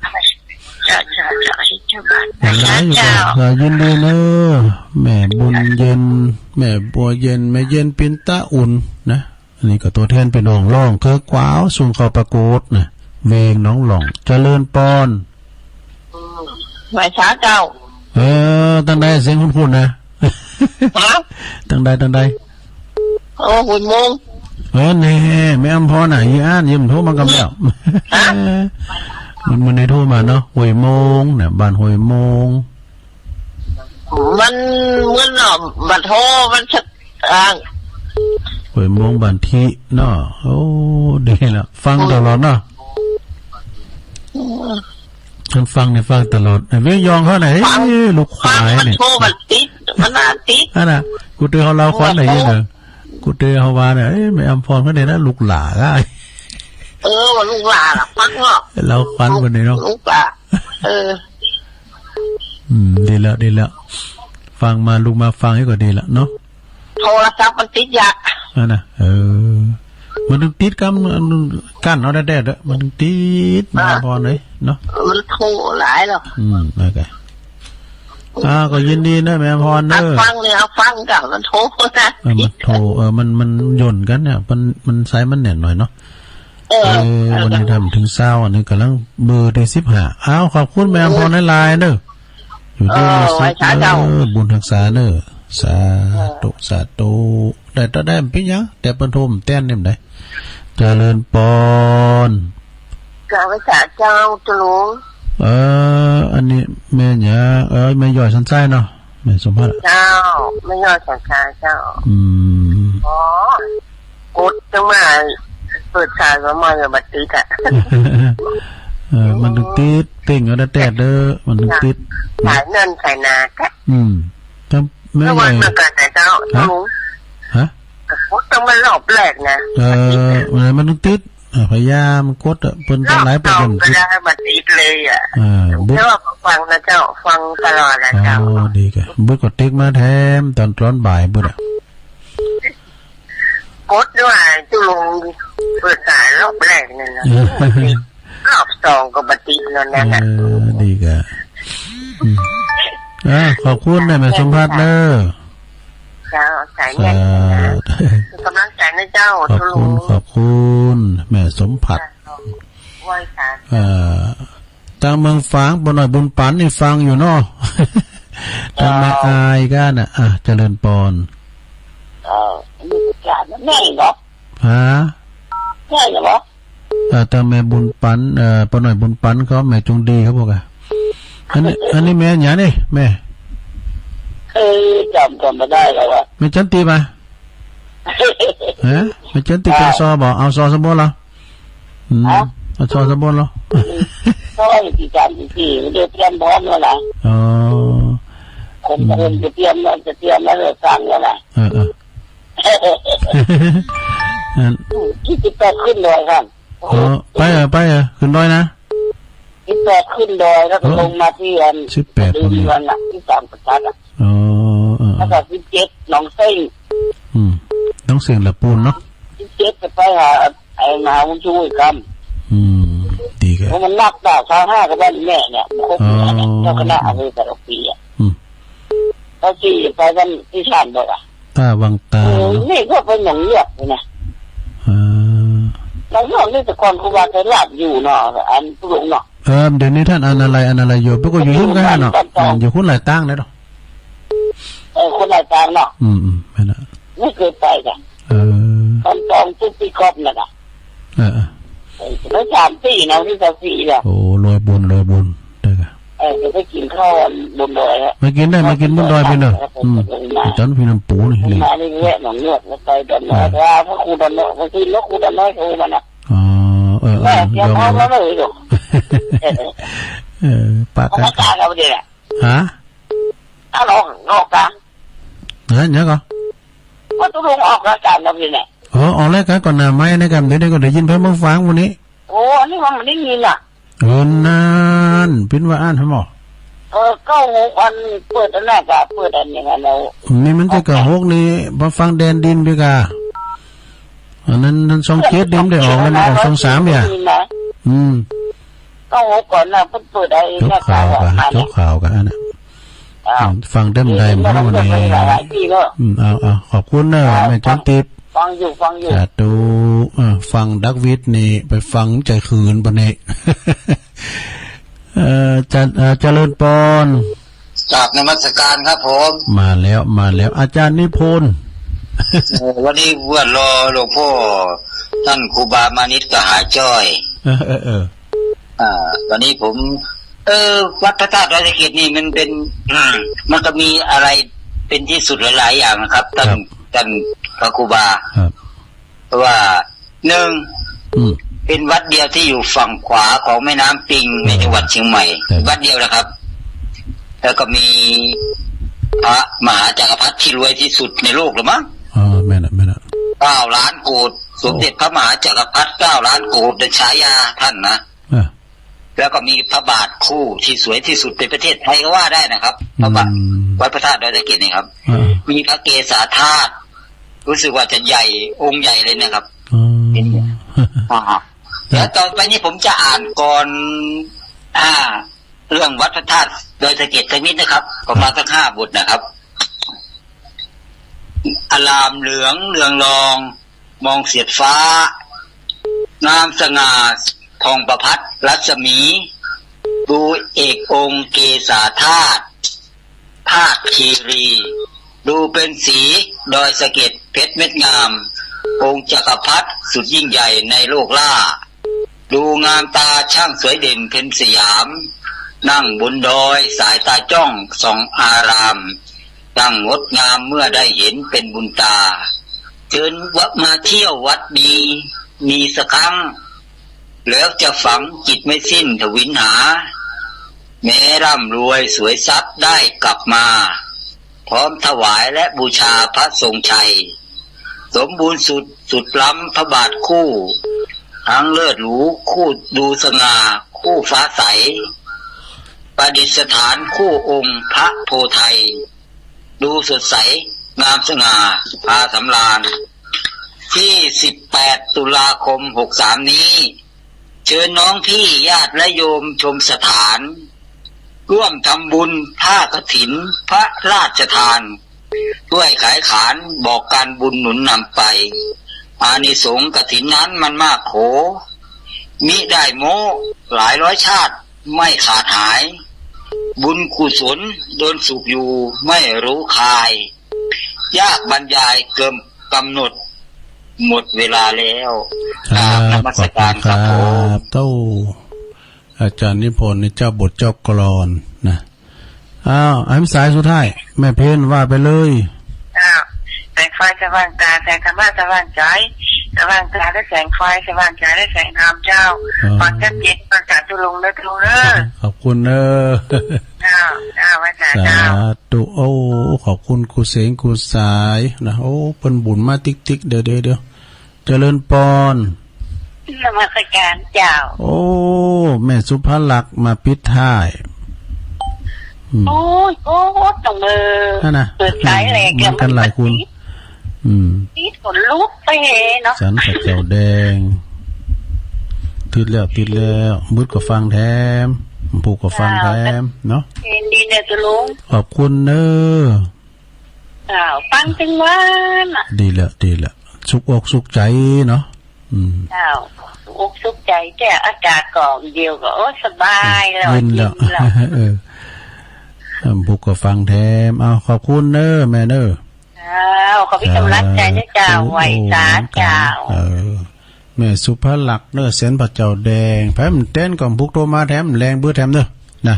A: อย่างไรอยู่ก็ยินดีเนอะแม่บุญเย็นแม่บัวเย็นแม่เย็นปินตาอุ่นนะอันนี้ก็ตัวแทนเป็นน้องร่องเคือกว้าวสูงเข้าประกวดนะเวงน้องหล่องเจริญปอน
B: ไหวช้าเจ้า
A: ตั้งได้เสียงคุณนะตั้งได้
B: โอ้หุ่นมง
A: นี่ไม่อำพอไหนอ่านยิ้มโทรมากับแล้วมันในโทรมาเนาะหวยโมงเนี่ยบ้านหวยโมง
B: มันเนาะบัดโทรมันชัด
A: หวยโมงบ้านที่เนาะโอ้ดีละฟังตลอดเนาะ ฉันฟังเนี่ยฟังตลอดไอ้เวียยองเขาไหนลูกควายเนี่ย
B: โทรมันติดมันน่าติด
A: อันน่ะกูเตือนเขาเราควันไหนยังไงกูเตือนเขาว่าเนี่ยไม่อำพรเขาเนี่ยนะลูกหล่าได้
B: ว่าลูกหลานฟังเนาะ
A: เราควันวันนี้เนาะ
B: ลูกหลาน
A: ดีแล้วฟังมาลูกมาฟังให้ก็ดีละเนาะ
B: โทรศัพท์มันติดยาก
A: น่ะมันต้องติดกันเอาได้ๆเด้อมันต้องติดมาพอเลยเนาะ
B: มันโทรหลายแล้ว
A: โอเคก็ยินดีนะแม่พรเด้อ
B: ฟังเลยฟังกับมันโทรนะ
A: มันโทรมันย่นกันเนี่ยมันไซส์มันแน่นหน่อยเนาะวันนี้ทำถึงเศร้าอันนี้กำลังเบอร์ได้15ขอบคุณแม่พรในไลน์เด้ออยู่ด้วยสิบุญรักษาเด้อสาธุได้ต่อได้เป็นยังแต่ปฐมแต้นเนี่ยได้เจริญปอน
B: กราบพระเจ้าจะรู้
A: อันนี้แม่เนี่ยแม่ย่อยสันไส้เนาะแม่สมภาพ
B: เจ้าแม่ย่อยสันไส้เจ้ากดจังมาเปิดสายมาอย่าบัดติด
A: มันต้องติดติ่งเอาได้แต่เด้อมันต้องติด
B: สายเงินสายนาแค่
A: ถ้าแม่ใหญ่
B: เจ้ารู้กดต้องมันหลบแหลกนะ
A: มันต้องติดพยายามกดเพิ่นต้องหลายประเด็น
B: ก็ได้บัดติดเลยเจ้าฟังนะเจ้าฟังตลอดนะเจ้า
A: ดีแกบึกก็ติ๊กมาแถมตอนบ่ายบึก
B: กดด้วยจุลงเปิดสายรอบแรกนั่นนะรอบ2ก็บัดติดนั่นน่ะ
A: ดีแกขอบคุณนะแม่สมภาพเด้อ
B: เจ้าสายเงินกำลังใจนะเจ้า
A: ขอบคุณแม่สมผัสทางเมืองฝางบนหน่อยบุญปันนี่ฟังอยู่เนาะทางแม่อายกันน่ะเจริญปอน
B: แม่เหรอแม่เหรอ
A: ทางแม่บุญปันปนหน่อยบุญปันเขาแม่จงดีเขาบอกอันนี้แม่หยานี่แม่
B: จำไม่ได้แล้วว่ะ
A: แม่จันตีมาแม่จันตีเป็นซอบอกเอาซอสมบูรณ์เหรอเอาซอสมบูรณ์เหรอ
B: ซอที่จำที่เดี๋ยวเตรียมพร้อมแล้วนะคนจะเตรียมแล้วเลยสั่งแล้วนะคิด18ขึ้นดอยครับ
A: ไปขึ้นดอยนะ
B: 18ขึ้นดอยแล้วก็ลงมาที่
A: 18
B: คนวันน่ะที่3ประทัดแล้วก็17หนองเส้ง
A: น้องเสียงละปูนเนาะ
B: 17จะไปหาไอ้มหาวุฒิช่วยกัน
A: ดีกัน
B: เพราะมันนักดาว5กับบ้านแม่เนี่ยครบเจ้าคณะอะไรแต่ละปีถ้าสี่ไปกันที่ชานบอก
A: ตาวังตา
B: นี่ก็เป็นหนองเลือดนะหนองเลือดนี่แต่ก่อนครูบาเคยหลับอยู่เนาะอันปลุกเนาะ
A: เดี๋ยวนี้ท่านอันอะไรอยู่พวกก็อยู่ยุ่งกันเนาะอยู่คนหลายตั้งเลยเนาะ
B: คนหลายตั้งเนาะ
A: ไม่นะ
B: ไม่เคยไปกันตอนทุกปีครบน่ะแล้ว3 ปีนะที่4แล้ว
A: โอ้ลอยบนได้กัน
B: จะไปกินข้าวบนดอยฮะ
A: มากินบนดอยไปเนอะจนพี่น้ำปูนี่เลย
B: มาเรื่อยๆหนองเลือดแล้วไปดอนน้อยพระครูดอนน้อยพระครูดอนน้อยโทรมานะยอมแล้วเลยดู
A: ปากกัน
B: กันไปเลย
A: ฮะ
B: ถ้าออกกัน
A: เนี่ยก็
B: ว่าต้องลงออกรายการเราเนี่ย
A: ออกรายการก่อนนะไม่นะครับเดี๋ยวก็ได้ยินเพิ่มมาฟังวันนี้
B: โอ้นี่มันได้ยินอ่ะ
A: นานเป็นว่าอ่านทั้งหมด
B: ก็วันเปิดอันแรกอะเปิดอันอย่างนั้นเรา
A: นี่มันจะกระหกนี่มาฟังแดนดินด้วยกันอันนั้นช่องเจ็ดดินได้ออกแล้วออกช่อง3เนี่ย
B: ก็หกก่อนนะเปิดไอ้
A: จบข่าวกันนะฟังได้ไหมมาวันนี้เอาขอบคุณนะแม่จันติบ
B: ฟังอยู่
A: จะดูฟังดักวิทนี่ไปฟังใจคืนปะเนี่ยเจริญปอน
C: จากนมัสการครับผม
A: มาแล้วอาจารย์นิพนธ์
C: วันนี้บวชรอหลวงพ่อท่านครูบามานิตกหาจ้อยวันนี้ผมวัดพระธาตุดอยสะเก็ดนี่มันเป็นมันก็มีอะไรเป็นที่สุดหลายๆอย่างนะครับท่านพระครูบาเพราะว่า1
D: เป็นวัดเดียวที่อยู่ฝั่งขวาของแม่น้ำปิงในจังหวัดเชียงใหม่วัดเดียวนะครับ แล้วก็มีพระมหาจักรพรรดิที่รวยที่สุดในโลกหรือมั้ง
A: แม่น่ะ
D: 9 ล้านโกดสมเด็จพระมหาจักรพรรดิ9 ล้านโกดเป็นฉายาท่านนะแล้วก็มีพระบาทคู่ที่สวยที่สุดในประเทศไทยก็ว่าได้นะครับพระบาทวัดพระธาตุดอยตะเกียบนี่ครับมีพระเกศาธาตุรู้สึกว่าจะใหญ่องค์ใหญ่เลยนะครับแล้วต่อไปนี้ผมจะอ่านก่อนเรื่องวัดพระธาตุดอยตะเกียบสักนิดนะครับประมาณสัก5 บทนะครับอลามเหลืองเรืองรองมองเสียดฟ้างามสง่าทองประพัดรัศมีดูเอกองค์เกศาธาตุภาคคีรีดูเป็นสีดอยสะเก็ดเพชรเม็ดงามองค์จักรพรรดิสุดยิ่งใหญ่ในโลกล่าดูงามตาช่างสวยเด่นเพ็ญสยามนั่งบนดอยสายตาจ้องส่องอารามตั้งงดงามเมื่อได้เห็นเป็นบุญตาเชิญวัดมาเที่ยววัดดีมีสักครั้งแล้วจะฝังจิตไม่สิ้นทวินหาแม้ร่ำรวยสวยทรัพย์ได้กลับมาพร้อมถวายและบูชาพระทรงชัยสมบูรณ์สุดล้ำพระบาทคู่ทั้งเลิศหรูคู่ดูสง่าคู่ฟ้าใสประดิษฐานคู่องค์พระโพธิ์ไทยดูสดใสงามสง่าพาสำราญที่18 ตุลาคม 63นี้เชิญน้องพี่ญาติและโยมชมสถานร่วมทำบุญผ้ากฐินพระราชทานด้วยขายขานบอกการบุญหนุนนำไปอานิสงส์กฐินนั้นมันมากโขมิได้โม้หลายร้อยชาติไม่ขาดหายบุญกุศลโดนสุขอยู่ไม่รู้คายยากบรรยายเกินกำหนดหมดเวลาแล้วนมัสการครับผม
A: เต้าอาจารย์นิพนธ์เจ้าบทเจ้ากลอนนะไอ้สายสุดท้ายแม่เพนว่าไปเลย
B: แสงไฟสว่างตาแสงธรรมะสว่างใจสว่างตาได้แสงไฟสว่างใจได้แสงธรรมเจ้าฟังจัดจิตประกาศตุลงและตุล
A: ขอบคุณ
B: ว่าจ้าเจ้า
A: ตุโอ้ขอบคุณครูเสงครูสายนะโอ้เป็นบุญมาติ๊กเดี๋ยวเจริญปอน
B: นมัสการเจ้า
A: โอ้แม่สุภลักษณ์มาปิดท้าย
B: โอ้ตรงมือเปิดสายแหลก
A: กันหลายคุณ
B: ติดขนลุกไปเนาะ
A: ฉันกับเจ้าแดงติดแล้วมืดก็ฟังแถมผูกก็ฟังแถมเนาะ
B: ดีเนตุลุง
A: ขอบคุณเนอ
B: ฟังถึงวัน
A: ดีแล้วสุกอกสุขใจเนาะ
B: สุกอกสุขใจแต่อากาศก่อนเดียวก็สบายแล้ว
A: ยินแล้วผูกก็ฟังแถมขอบคุณเนอแม่เนอ
B: ขอพี่กำลังใจนะเจ้าไหวสาเจ้า
A: แม่สุภลักษณ์เนอเส้นพระเจ้าแดงแพ้มเต้นก่อนพุกโตมาแถมแรงเบื่อแถมเนอนะ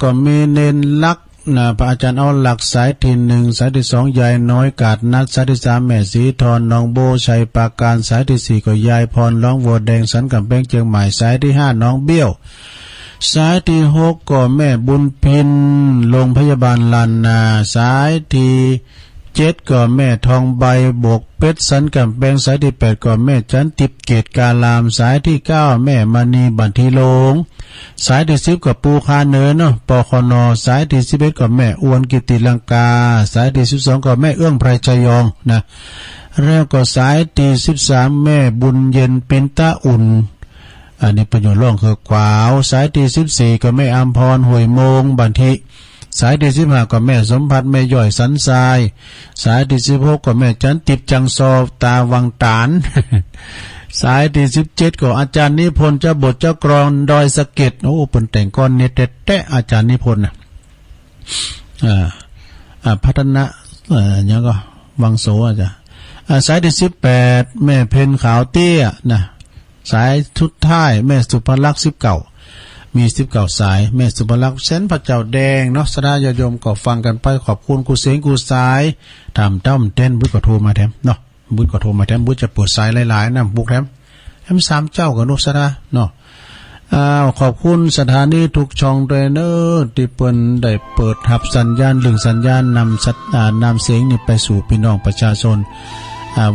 A: ก็มีเน้นลักนะพระอาจารย์เอาหลักสายที่1สายที่2ยายน้อยกาดนัดสายที่3แม่สีทอนน้องโบชัยปาการสายที่4ก็ยายพรร้องวัวแดงสันกับแบงเชียงใหม่สายที่5น้องเบี้ยวสายที่6ก็แม่บุญพินโรงพยาบาลลานนาสายที่7ก็แม่ทองใบบกเป็ดสันกับแบงสายที่8ก็แม่จันติบเกตกาลามสายที่9แม่มณีบันทีโลงสายที่10ก็ปูคาเนินเนาะปคนสายที่11ก็แม่อวนกิติลังกาสายที่12ก็แม่เอื้องไพรชยองนะแล้วก็สายที่13แม่บุญเย็นเป็นตาอุ่นอันนี้ประโยชน์ร่องคือขวาวสายที่14ก็แม่อัมพรห้วยโมงบันทิสายที่15ก็แม่สมพัฒน์แม่ย่อยสันทรายสายที่16ก็แม่จันติบจังซอตาวังตานสายที่17ก็อาจารย์นิพนธ์เจ้าบทเจ้ากรอนดอยสะเก็ดโอ้เปิ้นแต่งก้อนเนี่ยแตะอาจารย์นิพนธ์น่ะพัฒนะยังก็วังโสอาจารย์สายที่18แม่เพ็ญขาวเตี้ยนะสายทุดท้ายแม่สุภลักษณ์19มี19สายแม่สุภลักษณ์เส้นพระเจ้าแดงเนาะสดาญาโยมก็ฟังกันไปขอบคุณครูเสงครูสายทำต้อมเต้นบุญก็โทรมาแถมเนาะบุญก็โทรมาแถมบุญจะเปิดสายหลายๆนะบุกแถม 3เจ้ากับนุสระเนาะขอบคุณสถานีทุกช่องด้วยเนอที่เปิ้นได้เปิดรับสัญญาณลึงสัญญาณนำเสียงนี่ไปสู่พี่น้องประชาชน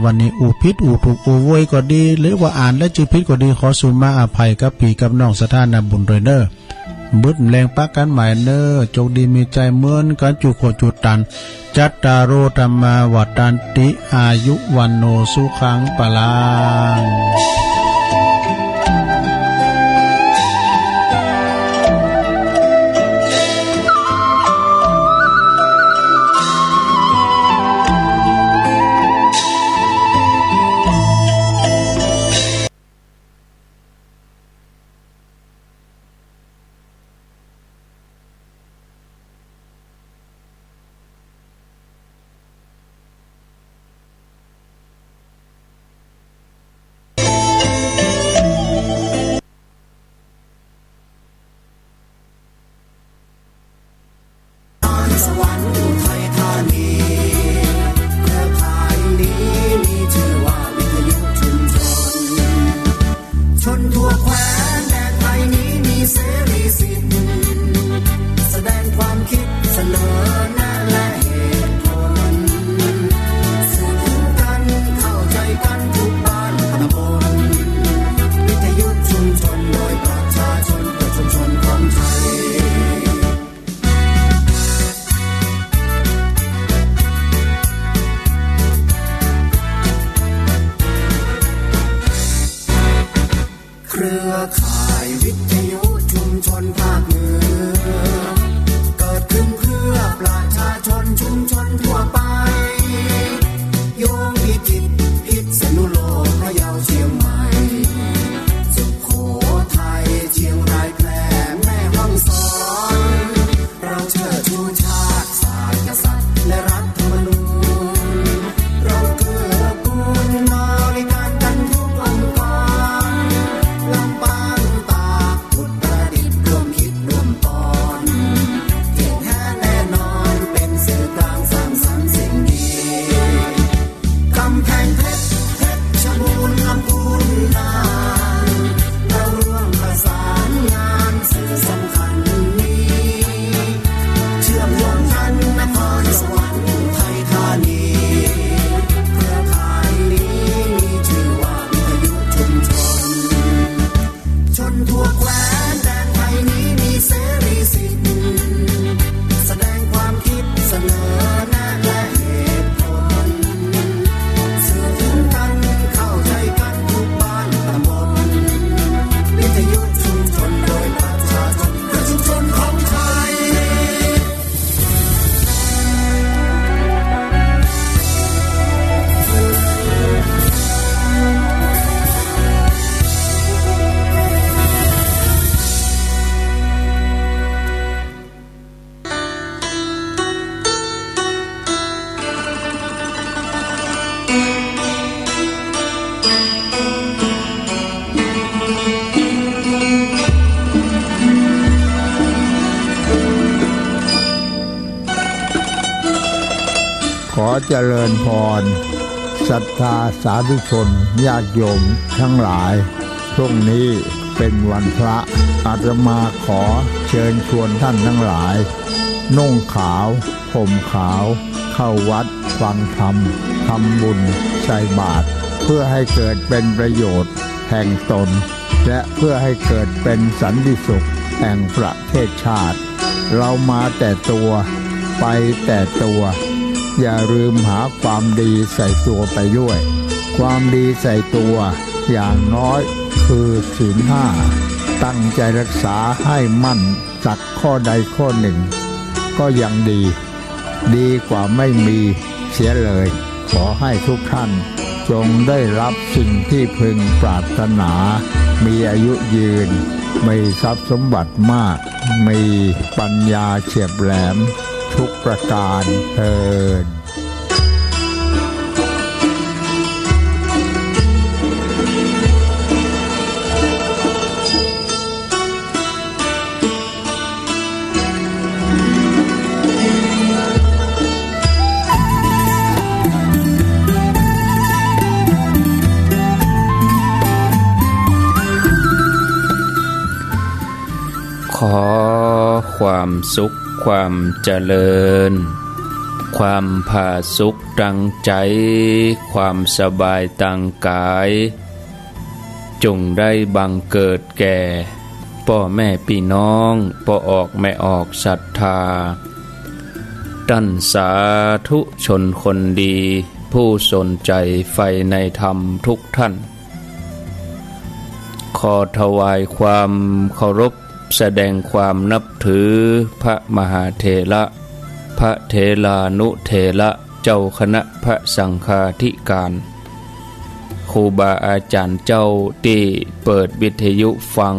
A: วันนี้อูพิษอูถูกอูโวยก็ดีหรือว่าอ่านและจือพิษก็ดีขอสุมาอภัยกับพี่กับน้องสถานะบุญด้วยเนอบึดแรงปักกันหมายเนอจงดีมีใจเหมือนกันจุโคจุตันจัตตารโอธรรมาวัฏันติอายุวันโนสุขังปลัง
E: สวรรค์อุทัยธานีเครือข่ายนี้มีชื่อว่าวิทยุชุมชนชนทั่วแคว้นแดนไทยนี้มีเสรีสิทธิ์แสดงความคิดเสนอแนะและเหตุผลสื่อถึงกันเข้าใจกันทุกบ้านตำบลวิทยุชุมชนโดยประชาชนเพื่อชุมชนของไทยเครือข่ายวิทยุชุมชนภาคเหนือเกิดขึ้นเพื่อประชาชนชุมชนทั่วไปโยงพิจิตรพิษณุโลกพะเยาเชียงใหม่สุโขทัยเชียงรายแพร่แม่ฮ่องสอนเราเชิดชูชาติศาสตร์กษัตริย์และรัฐธรรมนูญเราเกื้อกูลบริการกันทุกองค์กรลำปางตากอุตรดิตถ์ร่วมคิดร่วมปอนเที่ยงแท้แน่นอนเป็นสื่อกลางสร้างสรรค์สิ่งดีกำแพงเพชรเพชรบูรณ์ลำพูนน่านเราร่วมประสานงานสื่อสำคัญนี้เชื่อมโยงกันนครสวรรค์ไทยธานีเครือข่ายนี้มีชื่อว่าวิทยุชุมชนชนทั่วแคว้นแดนไทยนี้มีเสรีสิทธิ์แสดงความคิดเสนอแนะและเหตุผลสื่อถึงกันเข้าใจกันทุกบ้านตำบลวิทยุชุมชนโดยประชาชนเพื่อชุมชนของไทย
F: ขอเจริญพรศรัทธาสาธุชนญาติโยมทั้งหลายช่วงนี้เป็นวันพระอาตมาขอเชิญชวนท่านทั้งหลายนุ่งขาวห่มขาวเข้าวัดฟังธรรมทำบุญใส่บาตรเพื่อให้เกิดเป็นประโยชน์แห่งตนและเพื่อให้เกิดเป็นสันติสุขแห่งประเทศชาติเรามาแต่ตัวไปแต่ตัวอย่าลืมหาความดีใส่ตัวไปด้วยความดีใส่ตัวอย่างน้อยคือศีล 5ตั้งใจรักษาให้มั่นสักข้อใดข้อหนึ่งก็ยังดีกว่าไม่มีเสียเลยขอให้ทุกท่านจงได้รับสิ่งที่พึงปรารถนามีอายุยืนมีทรัพย์สมบัติมากมีปัญญาเฉียบแหลมทุกประการเถิด
G: ความสุขความเจริญความผาสุขตั้งใจความสบายตั้งกายจงได้บังเกิดแก่พ่อแม่พี่น้องพ่อออกแม่ออกศรัทธาตั้นสาธุชนคนดีผู้สนใจใฝ่ในธรรมทุกท่านขอถวายความเคารพแสดงความนับถือพระมหาเถระพระเถรานุเถระเจ้าคณะพระสังฆาธิการครูบาอาจารย์เจ้าที่เปิดวิทยุฟัง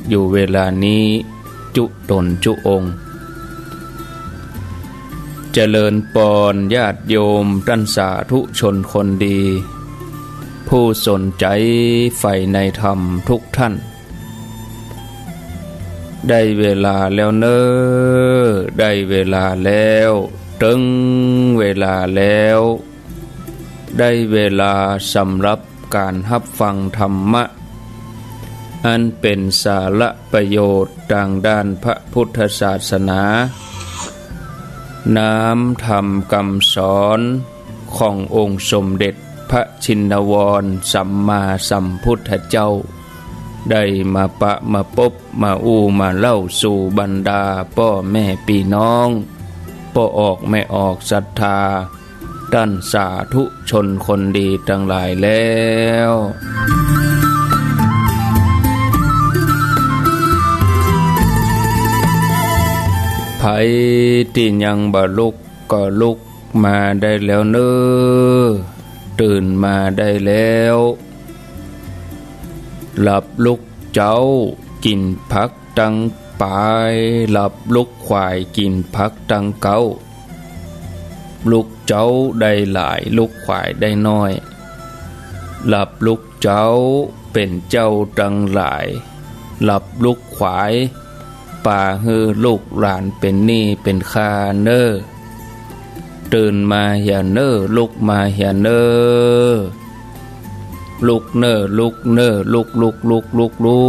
G: อยู่เวลานี้จุตนจุองค์เจริญปอนญาติโยมท่านสาธุชนคนดีผู้สนใจใฝ่ในธรรมทุกท่านได้เวลาแล้วเนอได้เวลาแล้วถึงเวลาแล้วได้เวลาสำหรับการรับฟังธรรมะอันเป็นสาระประโยชน์ทางด้านพระพุทธศาสนาน้ำธรรมคำสอนขององค์สมเด็จพระชินวรสัมมาสัมพุทธเจ้าได้มาปะมาพบมามาเล่าสู่บรรดาพ่อแม่พี่น้องพ่อออกแม่ออกศรัทธาท่านสาธุชนคนดีทั้งหลายแล้วไผที่ยังบ่ลุกก็ลุกมาได้แล้วเน้อตื่นมาได้แล้วหลับลุกเจ้ากินผักตังปายหลับลุกควายกินผักตังเก้าลุกเจ้าได้หลายลุกควายได้น้อยหลับลุกเจ้าเป็นเจ้าตังหลายหลับลุกควายป่าฮือลูกหลานเป็นหนี้เป็นค่าเน้อตื่นมาอย่าเน้อลุกมาอย่าเน้อลุกเน้อลุกเน้อลุกลุกลุกลุกลุ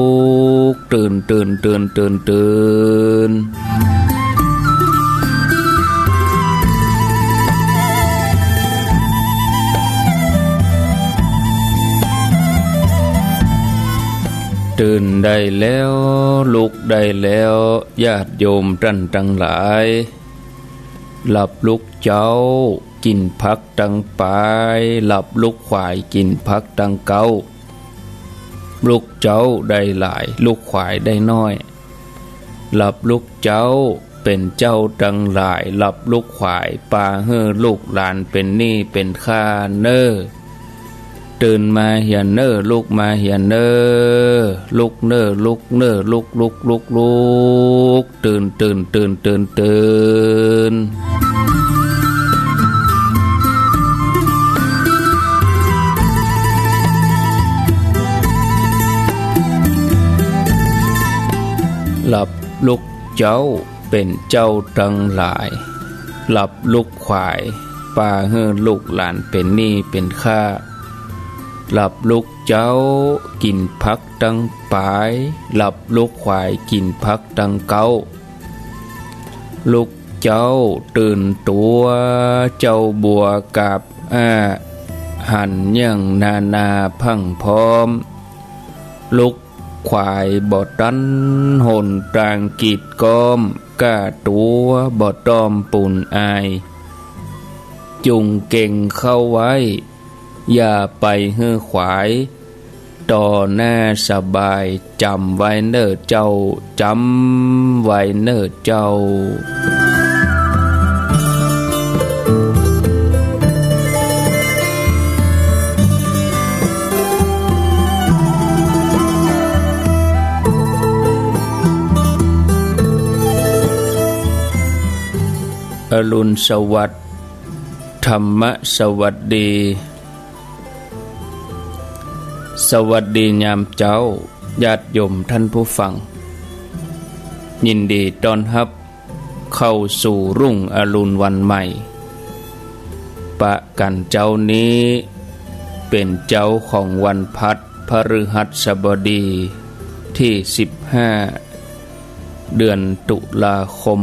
G: กตื่นตื่นตื่นตื่นตื่นตื่นได้แล้วลุกได้แล้วญาติโยมท่านทั้งหลายหลับลุกเจ้ากินผักตังปายหลับลุกควายกินผักตังเก้าลุกเจ้าได้หลายลุกควายได้น้อยหลับลุกเจ้าเป็นเจ้าตังหลายหลับลุกควายป่าเฮือลูกหลานเป็นหนี้เป็นค่าเน้อตื่นมาเหียนเน้อลุกมาเหียนเน้อลุกเน้อลุกเน้อลุกลุกลุกลุกตื่นตื่นตื่นตื่นตื่นหลับลุกเจ้าเป็นเจ้าตังหลายหลับลุกควายป่าเฮือลูกหลานเป็นหนี้เป็นค่าหลับลุกเจ้ากินผักตังปายหลับลุกควายกินผักตังเก้าลุกเจ้าตื่นตัวเจ้าบัวกับหันยังนาพังพร้อมลุกควายบ่ตันหนตางกีดก้อมก้าตัวบ่ต้อมปุ่นอายจุงเก่งเข้าไว้อย่าไปฮื้อขวายต่อหน้าสบายจำไว้เน้อเจ้าจำไว้เน้อเจ้าอรุณสวัสดิ์ธรรมสวัสดีสวัสดียามเจ้าญาติโยมท่านผู้ฟังยินดีต้อนรับเข้าสู่รุ่งอรุณวันใหม่ปะกันเจ้านี้เป็นเจ้าของวันพัดพฤหัสบดีที่15 เดือนตุลาคม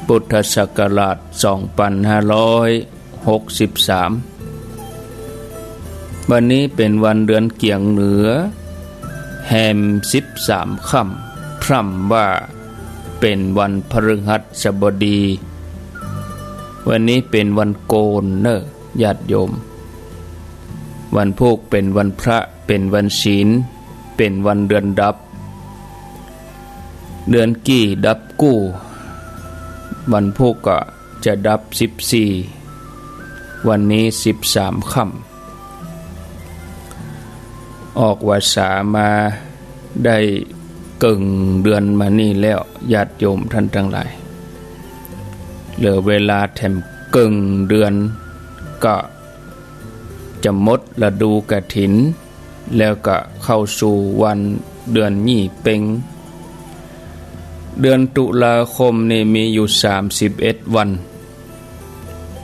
G: พุทธศักราช2563วันนี้เป็นวันเดือนเกี่ยงเหนือแฮม13ค่ำพร่ำว่าเป็นวันพฤหัสบดีวันนี้เป็นวันโกนเนอะญาติโยมวันพุธเป็นวันพระเป็นวันศีลเป็นวันเดือนดับเดือนกี่ดับกู้วันพุธก็จะดับ14วันนี้13ค่ำออกวาสามาได้กึ่งเดือนมานี่แล้วญาติโยมท่านทั้งหลายเหลือเวลาแถมกึ่งเดือนก็จะหมดฤดูกฐินแล้วก็เข้าสู่วันเดือนยี่เป็งเดือนตุลาคมนี่มีอยู่31วัน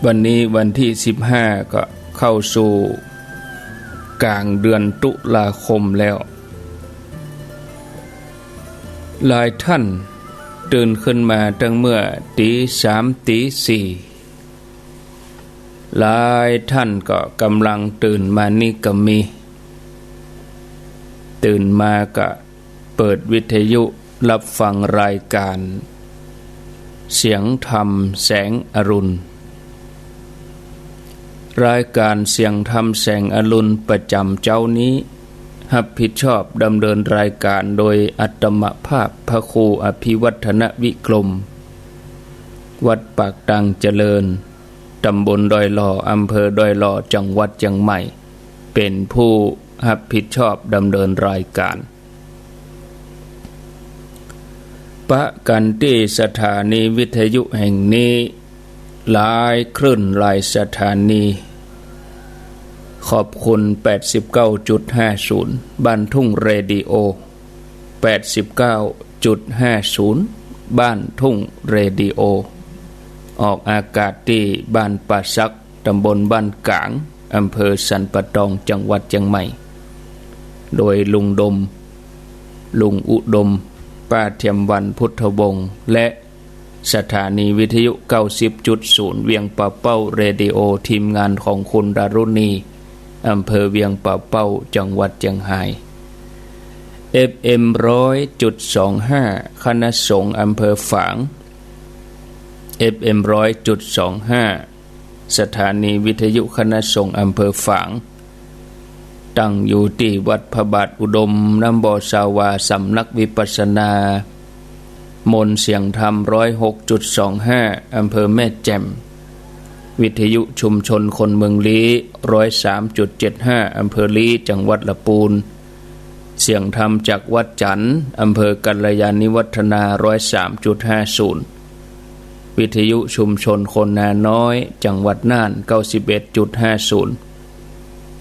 G: วันนี้วันที่15ก็เข้าสู่กลางเดือนตุลาคมแล้วหลายท่านตื่นขึ้นมาตั้งเมื่อตี3ตี4หลายท่านก็กำลังตื่นมานี่ก็มีตื่นมาก็เปิดวิทยุรับฟังรายการเสียงธรรมแสงอรุณรายการเสียงธรรมแสงอรุณประจำเจ้านี้รับผิดชอบดำเนินรายการโดยอัตมภาพพระครูอภิวัฒนวิกรมวัดปากตังเจริญตำบลดอยหล่ออำเภอดอยหล่อจังหวัดเชียงใหม่เป็นผู้รับผิดชอบดำเนินรายการปะกันที่สถานีวิทยุแห่งนี้หลายคลื่นหลายสถานีขอบคุณ 89.50 บ้านทุ่งเรดิโอ 89.50 บ้านทุ่งเรดิโอออกอากาศที่บ้านป่าซักตำบลบ้านกลางอำเภอสันปะตองจังหวัดเชียงใหม่โดยลุงดมลุงอุดมป้าเทียมวันพุทธวงศ์และสถานีวิทยุ 90.0 เวียงป่าเป้าเรดิโอทีมงานของคุณดารุณีอำเภอเวียงป่าเป้าจังหวัดเชียงราย FM 100.25 คณะสงฆ์อำเภอฝาง FM 100.25 สถานีวิทยุคณะสงฆ์อำเภอฝางตั้งอยู่ที่วัดพระบาทอุดมน้ำบ่อสาวาสำนักวิปัสสนามนเสียงธรรม 106.25 อำเภอแม่แจ่มวิทยุชุมชนคนเมืองลี้ 103.75 อำเภอลี้จังหวัดลำพูนเสียงธรรมจากวัดจันทร์อำเภอกัลยาณิวัฒนา 103.50 วิทยุชุมชนคนนาน้อยจังหวัดน่าน 91.50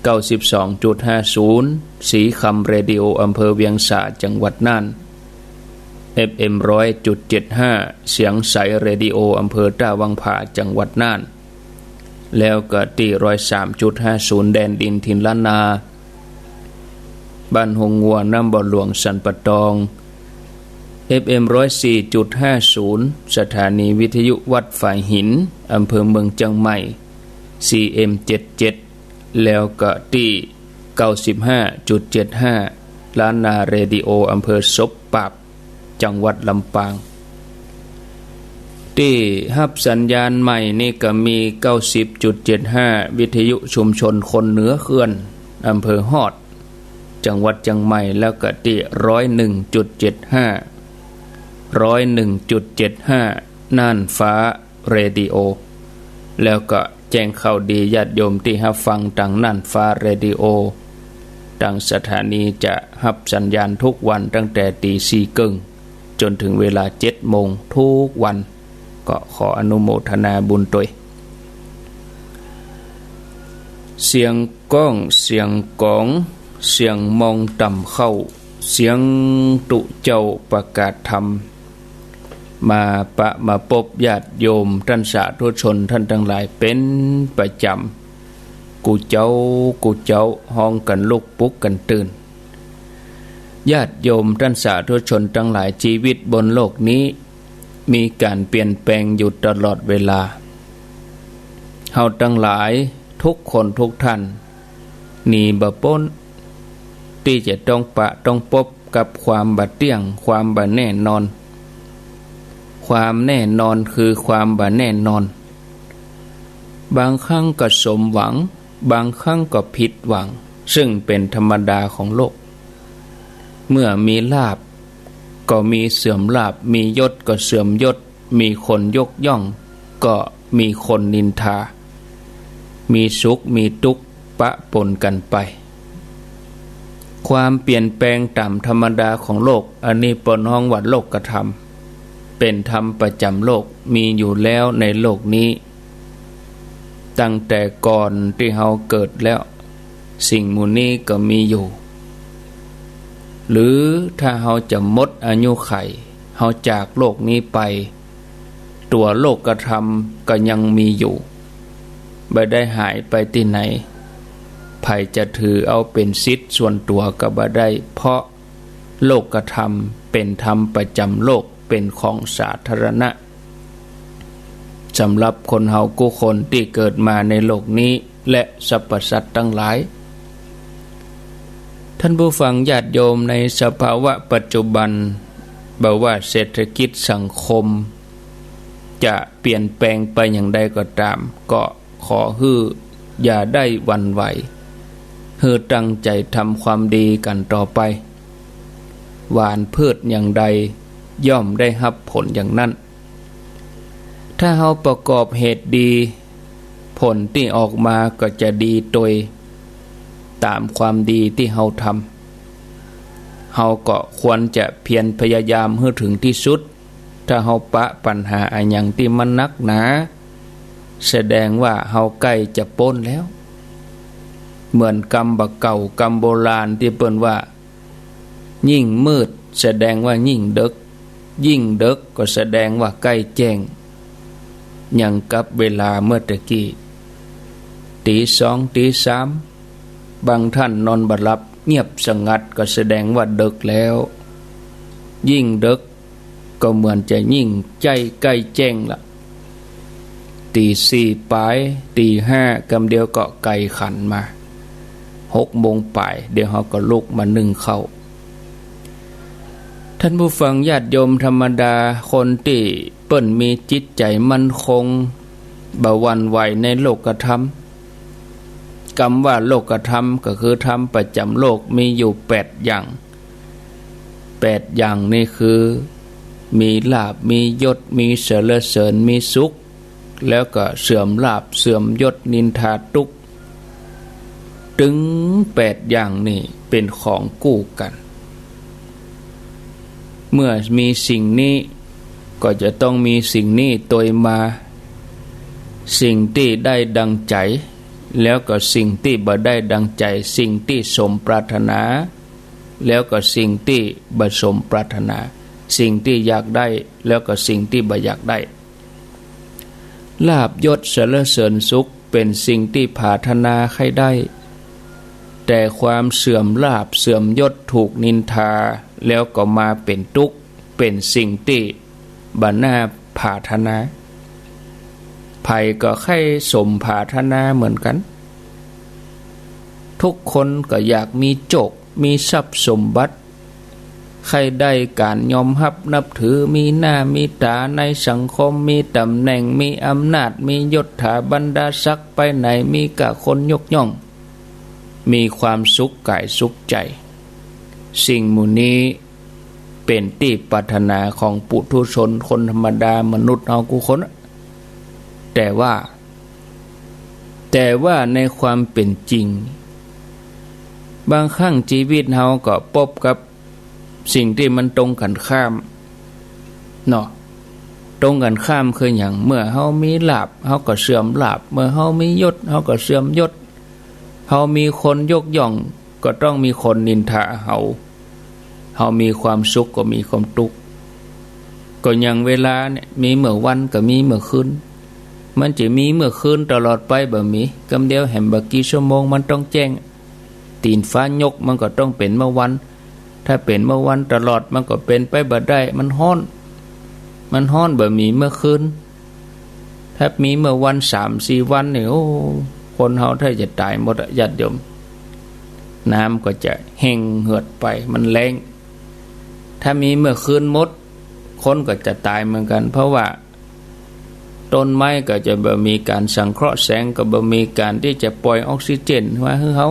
G: 92.50 สีคำเรดิโออำเภอเวียงสาจังหวัดน่าน FM 100.75 เสียงใสเรดิโออำเภอท่าวังผาจังหวัดน่านแล้วก็ที่ 103.50 แดนดินถิ่นล้านนาบ้านหงงัวน้ำบ่อหลวงสันปะตอง FM 104.50 สถานีวิทยุวัดฝ่ายหินอำเภอเมืองเชียงใหม่ CM 77แล้วก็ที่ 95.75 ล้านนาเรดิโออำเภอศพปราบจังหวัดลำปางที่รับสัญญาณใหม่นี่ก็มี 90.75 วิทยุชุมชนคนเหนือเขื่อนอำเภอฮอดจังหวัดเชียงใหม่แล้วก็ที่ 101.75 น่านฟ้าเรดิโอแล้วก็แจ้งข่าวดีญาติโยมที่รับฟังทางน่านฟ้าเรดิโอทางสถานีจะรับสัญญาณทุกวันตั้งแต่ตี 4 กึ่งจนถึงเวลา 7 โมงทุกวันก็ขออนุโมทนาบุญด้วยเสียงก้องเสียงกองเสียงมองต่ำเข้าเสียงตุเจ้าประกาศธรรมมาพบญาติโยมท่านสาธุชนท่านทั้งหลายเป็นประจำกูเจ้าห้องกันลุกปลุกกันตื่น ญาติโยมท่านสาธุชนทั้งหลายชีวิตบนโลกนี้มีการเปลี่ยนแปลงอยู่ตลอดเวลาเฮาทั้งหลายทุกคนทุกท่านหนีบ่พ้นที่จะต้องพบกับความบ่เที่ยงความบ่แน่นอนความแน่นอนคือความบ่แน่นอนบางครั้งก็สมหวังบางครั้งก็ผิดหวังซึ่งเป็นธรรมดาของโลกเมื่อมีลาภก็มีเสื่อมลาภมียศก็เสื่อมยศมีคนยกย่องก็มีคนนินทามีสุขมีทุกข์ปะปนกันไปความเปลี่ยนแปลงตามธรรมดาของโลกอันนี้ปนห้องว่าโลกธรรมเป็นธรรมประจำโลกมีอยู่แล้วในโลกนี้ตั้งแต่ก่อนที่เฮาเกิดแล้วสิ่งหมู่นี้ก็มีอยู่หรือถ้าเฮาจะหมดอายุไขเฮาจากโลกนี้ไปตัวโลกธรรมก็ยังมีอยู่ไม่ได้หายไปที่ไหนไผจะถือเอาเป็นสิทธิ์ส่วนตัวก็บ่ได้เพราะโลกธรรมเป็นธรรมประจำโลกเป็นของสาธารณะสำหรับคนเฮากู้คนที่เกิดมาในโลกนี้และสรรพสัตว์ทั้งหลายท่านผู้ฟังญาติโยมในสภาวะปัจจุบันบอกว่าเศรษฐกิจสังคมจะเปลี่ยนแปลงไปอย่างใดก็ตามก็ขอฮื้ออย่าได้หวั่นไหวฮื้อตั้งใจทำความดีกันต่อไปหวานพืชอย่างใดย่อมได้รับผลอย่างนั้นถ้าเฮาประกอบเหตุดีผลที่ออกมาก็จะดีโดยตามความดีที่เฮาทำเฮาก็ควรจะเพียรพยายามให้ถึงที่สุดถ้าเฮาปะปัญหาอันอย่างที่มันนักหนาแสดงว่าเฮาใกล้จะพ้นแล้วเหมือนกรรมบักเก่ากรรมโบราณที่เปิ้นว่ายิ่งมืดแสดงว่ายิ่งดึกยิ่งดึกก็แสดงว่าใกล้แจ้งอย่างกับเวลาเมื่อตะกี้ตีสองตีสามบางท่านนอนบ่หลับเงียบสงัดก็แสดงว่าดึกแล้วยิ่งดึกก็เหมือนจะยิ่งใจใกล้แจ้งละตีสี่ปลายตีห้ากำเดียวก็ไก่ขันมา6 โมงปลายเดี๋ยวเขาก็ลุกมานึ่งข้าวท่านผู้ฟังญาติโยมธรรมดาคนที่เปิ้นมีจิตใจมั่นคงบ่หวั่นไหวในโลกธรรมคำว่าโลกธรรมก็คือธรรมประจำโลกมีอยู่8 อย่าง8 อย่างนี่คือมีลาภมียศมีเสรเสริญมีสุขแล้วก็เสื่อมลาภเสื่อมยศนินทาทุกข์ถึง8 อย่างนี่เป็นของคู่กันเมื่อมีสิ่งนี้ก็จะต้องมีสิ่งนี้ตัวมาสิ่งที่ได้ดังใจแล้วก็สิ่งที่บ่ได้ดังใจสิ่งที่สมปรารถนาแล้วก็สิ่งที่บ่สมปรารถนาสิ่งที่อยากได้แล้วก็สิ่งที่บ่อยากได้ลาภยศสรรเสริญสุขเป็นสิ่งที่ปรารถนาให้ได้แต่ความเสื่อมลาภเสื่อมยศถูกนินทาแล้วก็มาเป็นทุกข์เป็นสิ่งที่บ่น่าปรารถนาไผก็ใครสมปรารถนาเหมือนกันทุกคนก็อยากมีโจกมีทรัพย์สมบัติใครได้การยอมรับนับถือมีหน้ามีตาในสังคมมีตำแหน่งมีอำนาจมียศถาบรรดาศักดิ์ไปไหนมีกะคนยกย่องมีความสุขกายสุขใจสิ่งหมู่นี้เป็นที่ปรารถนาของปุถุชนคนธรรมดามนุษย์เอากูคนแต่ว่าในความเป็นจริงบางครั้งชีวิตเฮาก็พบกับสิ่งที่มันตรงกันข้ามเนาะตรงกันข้ามคืออย่างเมื่อเฮามีลาภเฮาก็เสื่อมลาภเมื่อเฮามียศเฮาก็เสื่อมยศเฮามีคนยกย่องก็ต้องมีคนนินทาเฮามีความสุขก็มีความทุกข์ก็อย่างเวลาเนี่ยมีเมื่อวันก็มีเมื่อคืนมันจะมีเมื่อคืนตลอดไปบ่มีกำเดียวแห่งบักกี่ชั่วโมงมันต้องแจ้งตีนฟ้ายกมันก็ต้องเป็นเมื่อวัน ถ้าเป็นเมื่อวันตลอดมันก็เป็นไปบ่ได้มันฮ้อนบ่มีเมื่อคืนถ้ามีเมื่อวัน3-4วันนี่โอ้คนเฮาถ้าจะตายหมดญาติโยมน้ำก็จะแห้งเหือดไปมันแรงถ้ามีเมื่อคืนหมดคนก็จะตายเหมือนกันเพราะว่าต้นไม้ก็จะบ่มีการสังเคราะห์แสงก็บ่มีการที่จะปล่อยออกซิเจนมาให้เขา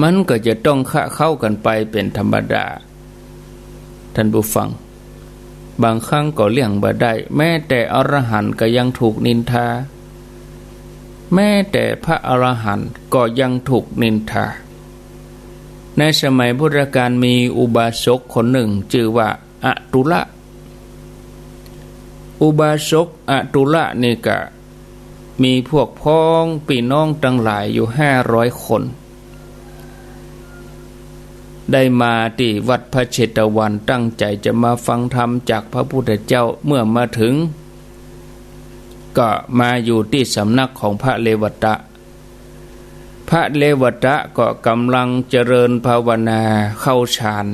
G: มันก็จะต้องเข้ากันไปเป็นธรรมดาท่านผู้ฟังบางครั้งก็เลี่ยงบ่ได้แม้แต่อรหันต์ก็ยังถูกนินทาแม้แต่พระอรหันต์ก็ยังถูกนินทาในสมัยพุทธกาลมีอุบาสกคนหนึ่งชื่อว่าอตุละอุบาสกอตุละนี่ก็มีพวกพ้องพี่น้องทั้งหลายอยู่500 คนได้มาที่วัดพระเชตวันตั้งใจจะมาฟังธรรมจากพระพุทธเจ้าเมื่อมาถึงก็มาอยู่ที่สำนักของพระเลวตะพระเลวตะก็กำลังเจริญภาวนาเข้าฌาน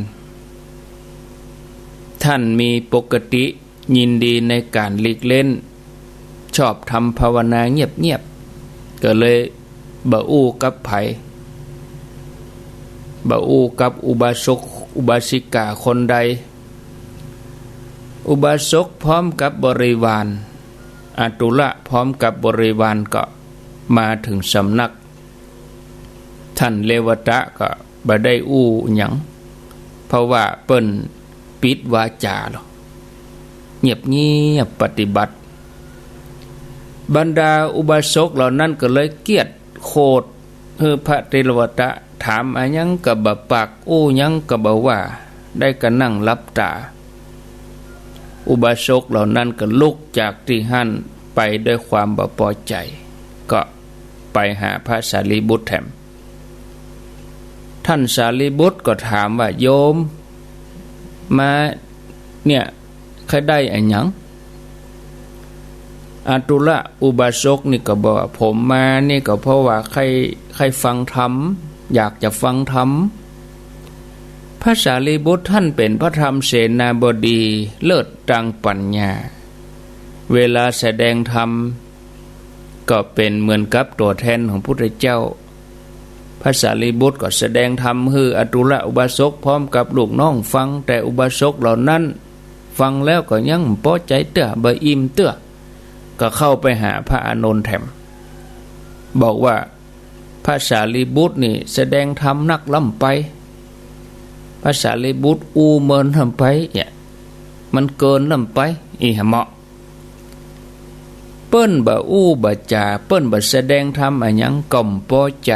G: ท่านมีปกติยินดีในการหลีกเล่นชอบทำภาวนาเงียบๆก็เลยบ่อู้กับไผบ่อู้กับอุบาสกอุบาสิกาคนใดอุบาสกพร้อมกับบริวารอตุละพร้อมกับบริวารก็มาถึงสำนักท่านเลวตะก็บ่ได้อู้หยังเพราะว่าเปิ้นปิดวาจาหรอกเงียบปฏิบัติบรรดาอุบาสกเหล่านั้นก็เลยเกลียดโคตรพระเลวตะถามอะหยังก็บ่ปากอู้หยังก็บ่ว่าได้ก็นั่งหลับตาอุบาสกเหล่านั้นก็ลุกจากที่หั่นไปด้วยความบ่พอใจก็ไปหาพระสารีบุตรแถมท่านสารีบุตรก็ถามว่าโยมมาเนี่ยใครได้อะหยังอตุละอุบาสกนี่ก็บอกว่าผมมานี่ก็เพราะว่าใครฟังธรรมอยากจะฟังธรรมพระสารีบุตรท่านเป็นพระธรรมเสนาบดีเลิศดังปัญญาเวลาแสดงธรรมก็เป็นเหมือนกับตัวแทนของพระพุทธเจ้าพระสารีบุตรก็แสดงธรรมให้อตุละอุบาสกพร้อมกับลูกน้องฟังแต่อุบาสกเหล่านั้นฟังแล้วก็ยังบ่พอใจเตื้อบ่อิ่มเตื้อก็เข้าไปหาพระอานนท์แถมบอกว่าพระสารีบุตรนี่แสดงธรรมนักล้ำไปพระสารีบุตรอูเมินล้ำไปเนี่ยมันเกินล้ำไปอีหะเหมาะเปิ้นบ่อู้บ่จาเปิ้นบ่แสดงธรรมอะหยังก็บ่พอใจ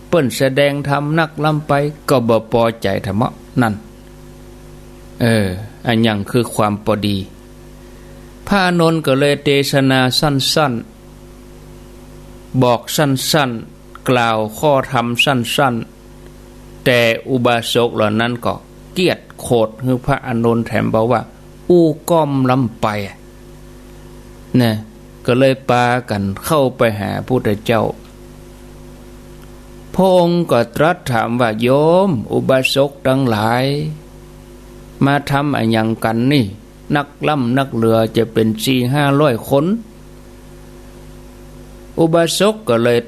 G: เปิ้นแสดงธรรมนักล้ำไปก็บ่พอใจทะเหมาะนั่นอันหยังคือความพอดีพระอานนท์ก็เลยเทศนาสั้นๆบอกสั้นๆกล่าวข้อธรรมสั้นๆแต่อุบาสกเหล่านั้นก็เกลียดโคตรคือพระอานนท์แถมบอกว่าอู้ก้อมล้ำไปเนี่ยก็เลยปากันเข้าไปหาพระพุทธเจ้าพระองค์ก็ตรัสถามว่าโยมอุบาสกทั้งหลายมาทำอะไรอย่างกันนี่นักล่ำนักเรือจะเป็น400-500 คนอุบาสกก็เลย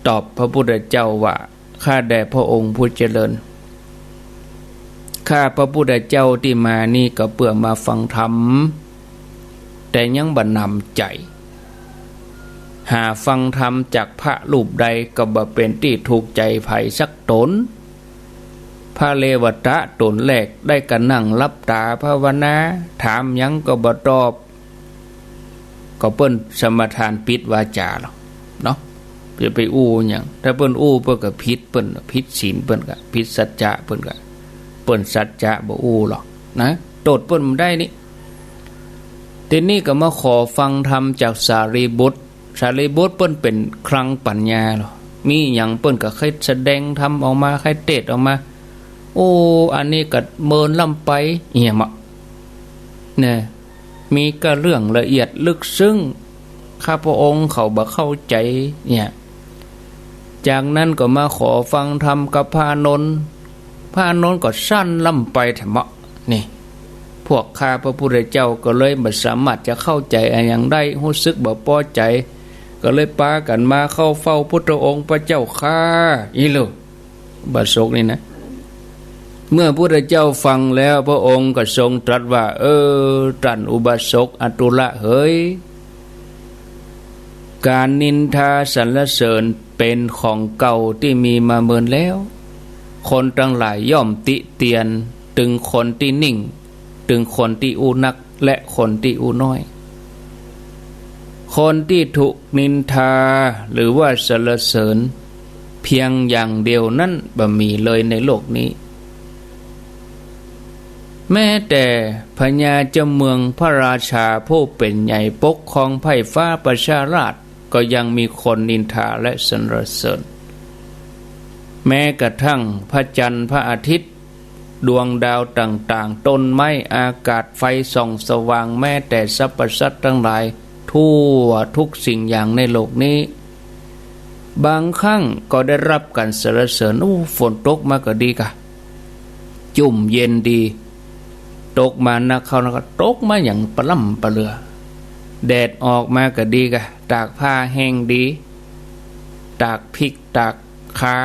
G: ตอบพระพุทธเจ้าว่าข้าแด่พระองค์ผู้เจริญข้าพระพุทธเจ้าที่มานี่ก็เพื่อมาฟังธรรมแต่ยังบ่นำใจหาฟังธรรมจากพระรูปใดก็บ่เป็นที่ถูกใจไผสักตนพระเลวตะตนแรกได้ก็นั่งลับตาภาวนาถามหยังก็บ่ตอบก็เปิ้นสมทานปิดวาจาหรอกเนาะจะไปอู้หยังถ้าเปิ้นอู้เปิ้นก็ผิดเปิ้นผิดศีลเปิ้นก็ผิดสัจจะเปิ้นก็เปิ้นสัจจะบ่อู้หรอกนะโตดเปิ้นได้นี่ทีนี้ก็มาขอฟังธรรมจากสารีบุตรสารีบุตรเปิ้นเป็นคลังปัญญาหรอมีหยังเปิ้นก็เคยแสดงธรรมออกมาเคยเทศน์ออกมาโอ้อันนี้ก็เมินล้ำไปเหี้ยมะเนี่ยมีก็เรื่องละเอียดลึกซึ้งข้าพระองค์เขาบ่เข้าใจเนี่ยจากนั้นก็มาขอฟังธรรมกับพระอานนท์ พระอานนท์ก็สั้นล่ำไปแถมะนี่พวกข้าพระพุทธเจ้าก็เลยไม่สามารถจะเข้าใจอย่างได้รู้สึกบ่พอใจก็เลยปากันมาเข้าเฝ้าพุทธองค์พระเจ้าข้าอีโลบาสกนี่นะเมื่อพุทธเจ้าฟังแล้วพระองค์ก็ทรงตรัสว่าตรัสอุบาสกอตุละเฮ้ยการนินทาสรรเสริญเป็นของเก่าที่มีมาเมินแล้วคนทั้งหลายย่อมติเตียนถึงคนที่นิ่งถึงคนที่อูนักและคนที่อูน้อยคนที่ถูกนินทาหรือว่าสรรเสริญเพียงอย่างเดียวนั้นบ่มีเลยในโลกนี้แม้แต่พญาเจ้าเมืองพระราชาผู้เป็นใหญ่ปกครองไพร่ฟ้าประชาราษฎร์ก็ยังมีคนนินทาและสรรเสริญแม้กระทั่งพระจันทร์พระอาทิตย์ดวงดาวต่างๆต้นไม้อากาศไฟส่องสว่างแม้แต่สรรพสัตว์ทั้งหลายทั่วทุกสิ่งอย่างในโลกนี้บางครั้งก็ได้รับการสรรเสริญฝนตกมาก็ดีกะจุ่มเย็นดีตกมานักเขาก็ตกมาอย่างปล่ำปะเลือแดดออกมาก็ดีกะตากผ้าแห้งดีตากพริกตากขา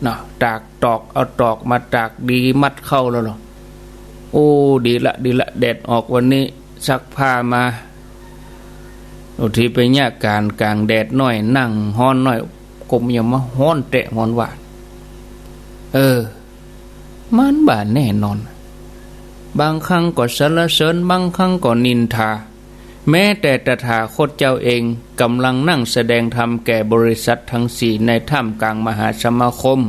G: เนาะตากตอกเอาตอกมาตากดีมัดเข้าแล้วหรอโอ้ดีละแดดออกวันนี้ซักผ้ามาบางทีไปเนี่ยการกลางแดดหน่อยนั่งฮ้อนหน่อยกลมอย่ามาฮ้อนเตะฮ้อนหวานมันบ่าแน่นอนบางครั้งก็สรรเสริญบางครั้งก็นินทาแม้แต่ตถาคตเจ้าเองกำลังนั่งแสดงธรรมแก่บริษัททั้งสี่ในท่ามกลางมหาสมาคม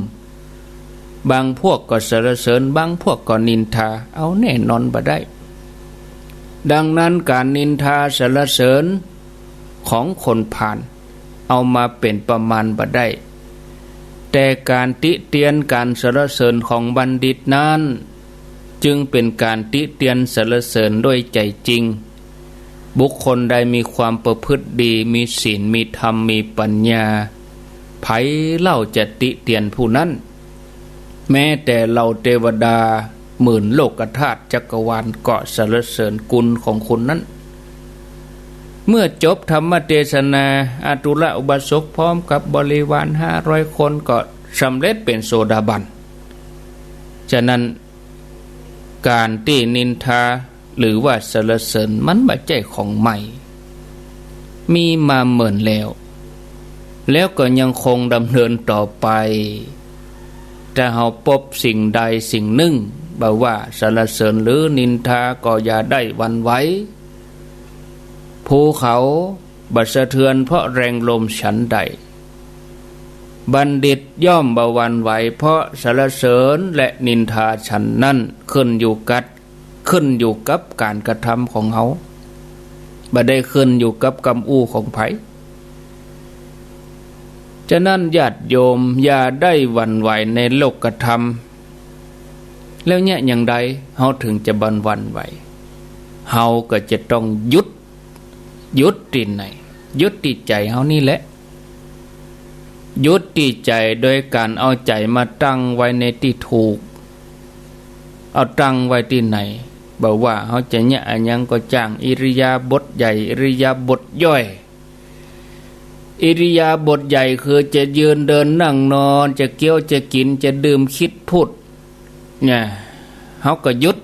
G: บางพวกก็สรรเสริญบางพวกก็นินทาเอาแน่นอนบ่ได้ดังนั้นการนินทาสรรเสริญของคนผ่านเอามาเป็นประมาณบ่ได้แต่การติเตียนการสรรเสริญของบัณฑิตนั้นจึงเป็นการติเตียนสรรเสริญด้วยใจจริงบุคคลใดมีความประพฤติดีมีศีลมีธรรมมีปัญญาไผเล่าจะติเตียนผู้นั้นแม้แต่เหล่าเทวดาหมื่นโลกธาตุจักรวาลก็สรรเสริญกุลของคุณนั้นเมื่อจบธรรมเทศนาอตุละอุบาสกพร้อมกับบริวาร500 คนก็สำเร็จเป็นโสดาบันฉะนั้นการที่นินทาหรือว่าสรรเสริญมันไม่ใช่ของใหม่มีมาเหมือนแล้วก็ยังคงดำเนินต่อไปถ้าเราพบสิ่งใดสิ่งหนึ่งบ่ว่าสรรเสริญหรือนินทาก็อย่าได้หวั่นไหวภูเขาบัดสะเทือนเพราะแรงลมฉันใดบัณฑิตย่อมบ่หวั่นไหวเพราะสรรเสริญและนินทาฉันนั้นขึ้นอยู่กับการกระทำของเขาบ่ได้ขึ้นอยู่กับกรรมอู้ของไผฉะนั้นญาติโยมอย่าได้หวั่นไหวในโลกธรรมแล้วเนี่ยอย่างใดเฮาถึงจะบันหวั่นไหวเฮาก็จะต้องหยุดที่ไหนหยุดที่ใจเฮานี่แหละหยุดที่ใจโดยการเอาใจมาตั้งไว้ในที่ถูกเอาตั้งไว้ที่ไหนบอกว่าเฮาจะเนี่ยอันยังก็จ้างอิริยาบถใหญ่อิริยาบถย่อยอิริยาบถใหญ่คือจะยืนเดินนั่งนอนจะเคี้ยวจะกินจะดื่มคิดพูดเนี่ยเฮาก็หยุด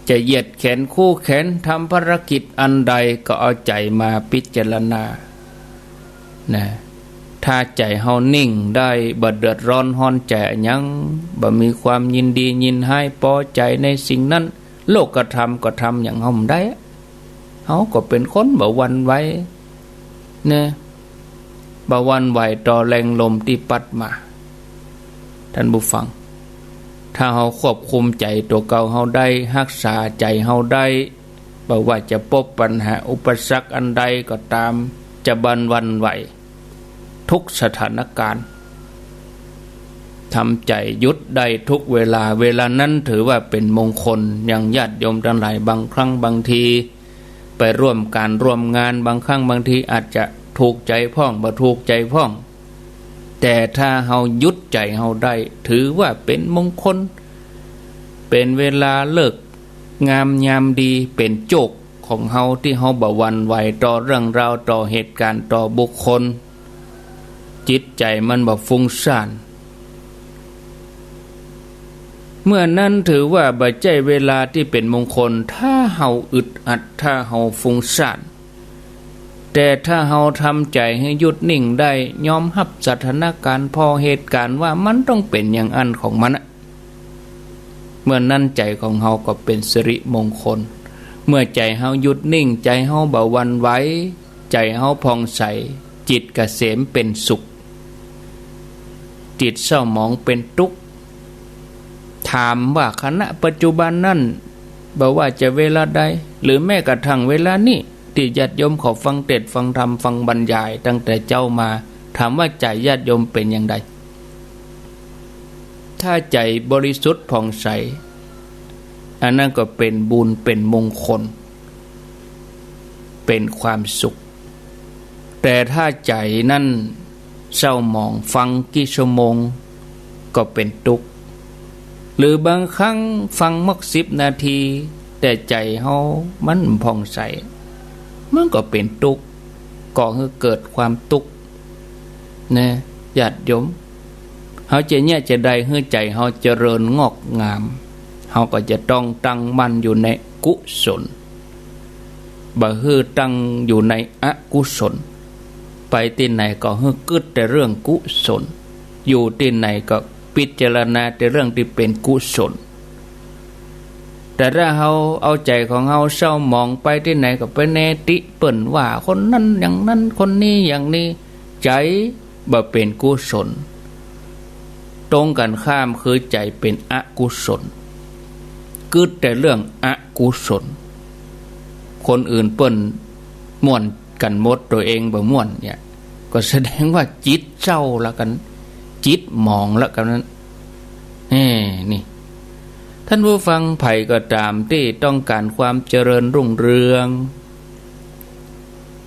G: จะเหยียดแขนคู่แขนทำภารกิจอันใดก็เอาใจมาพิจารณานะถ้าใจเฮานิ่งได้บ่เดือดร้อนฮ้อนใจยังบ่มีความยินดียินให้พอใจในสิ่งนั้นโลกธรรมก็ทำอย่างเฮาได้เฮาก็เป็นคนบ่หวั่นไหวเนี่ยบ่หวั่นไหวต่อแรงลมที่พัดมาท่านผู้ฟังถ้าเฮาควบคุมใจตัวเก่าเฮาได้รักษาใจเฮาได้บ่ว่าจะพบปัญหาอุปสรรคอันใดก็ตามจะบันหวั่นไหวทุกสถานการณ์ทำใจหยุดได้ทุกเวลานั้นถือว่าเป็นมงคลอย่างญาติโยมทั้งหลายบางครั้งบางทีไปร่วมการร่วมงานบางครั้งบางทีอาจจะถูกใจพ้องบ่ถูกใจพ้อง แต่ถ้าเฮายุดใจเฮาได้ถือว่าเป็นมงคลเป็นเวลาเลิกงามยามดีเป็นโจกของเฮาที่เฮาบ่หวั่นไหวต่อเรื่องราวต่อเหตุการณ์ต่อบุคคลจิตใจมันบ่ฟุ้งซ่านเมื่อนั้นถือว่าบ่ใช่เวลาที่เป็นมงคลถ้าเฮาอึดอัดถ้าเฮาฟุ้งซ่านแต่ถ้าเฮาทำใจให้หยุดนิ่งได้ยอมรับสถานการณ์พอเหตุการณ์ว่ามันต้องเป็นอย่างอันของมันเมื่อนั้นใจของเฮาก็เป็นสิริมงคลเมื่อใจเฮาหยุดนิ่งใจเฮาบ่หวั่นไหวใจเฮาผ่องใสจิตเกษมเป็นสุขจิตเศร้าหมองเป็นทุกข์ถามว่าขณะปัจจุบันนั้นบ่ว่าจะเวลาใดหรือแม้กระทั่งเวลานี้ที่ญาติโยมเขาฟังเทศน์ฟังธรรมฟังบรรยายตั้งแต่เจ้ามาถามว่าใจญาติโยมเป็นอย่างไรถ้าใจบริสุทธิ์ผ่องใสอันนั้นก็เป็นบุญเป็นมงคลเป็นความสุขแต่ถ้าใจนั้นเศร้าหมองฟังกี่ชั่วโมงก็เป็นทุกข์หรือบางครั้งฟังมัก10 นาทีแต่ใจเฮามันผ่องใสมันก็เป็นทุกข์ก่อให้เกิดความทุกข์นะญาติโยมเฮาจะเนี่ยจะได้ให้ใจเฮาเจริญงอกงามเฮาก็จะต้องตั้งมั่นอยู่ในกุศลบ่ฮือตั้งอยู่ในอกุศลไปที่ไหนก็ฮือคิดแต่เรื่องกุศลอยู่ที่ไหนก็พิจารณาแต่เรื่องที่เป็นกุศลแต่ถ้าเฮาเอาใจของเฮาเศร้าหมองไปที่ไหนก็ไปแนติเปิ้นว่าคนนั้นอย่างนั้นคนนี้อย่างนี้ใจบ่เป็นกุศลตรงกันข้ามคือใจเป็นอกุศลกึดแต่เรื่องอกุศลคนอื่นเปิ้นม่วนกันหมดตัวเองบ่ม่วนเนี่ยก็แสดงว่าจิตเศร้าแล้วกันจิตหมองแล้วกันนั้นนี่ท่านผู้ฟังไผ่ก็ตามที่ต้องการความเจริญรุ่งเรือง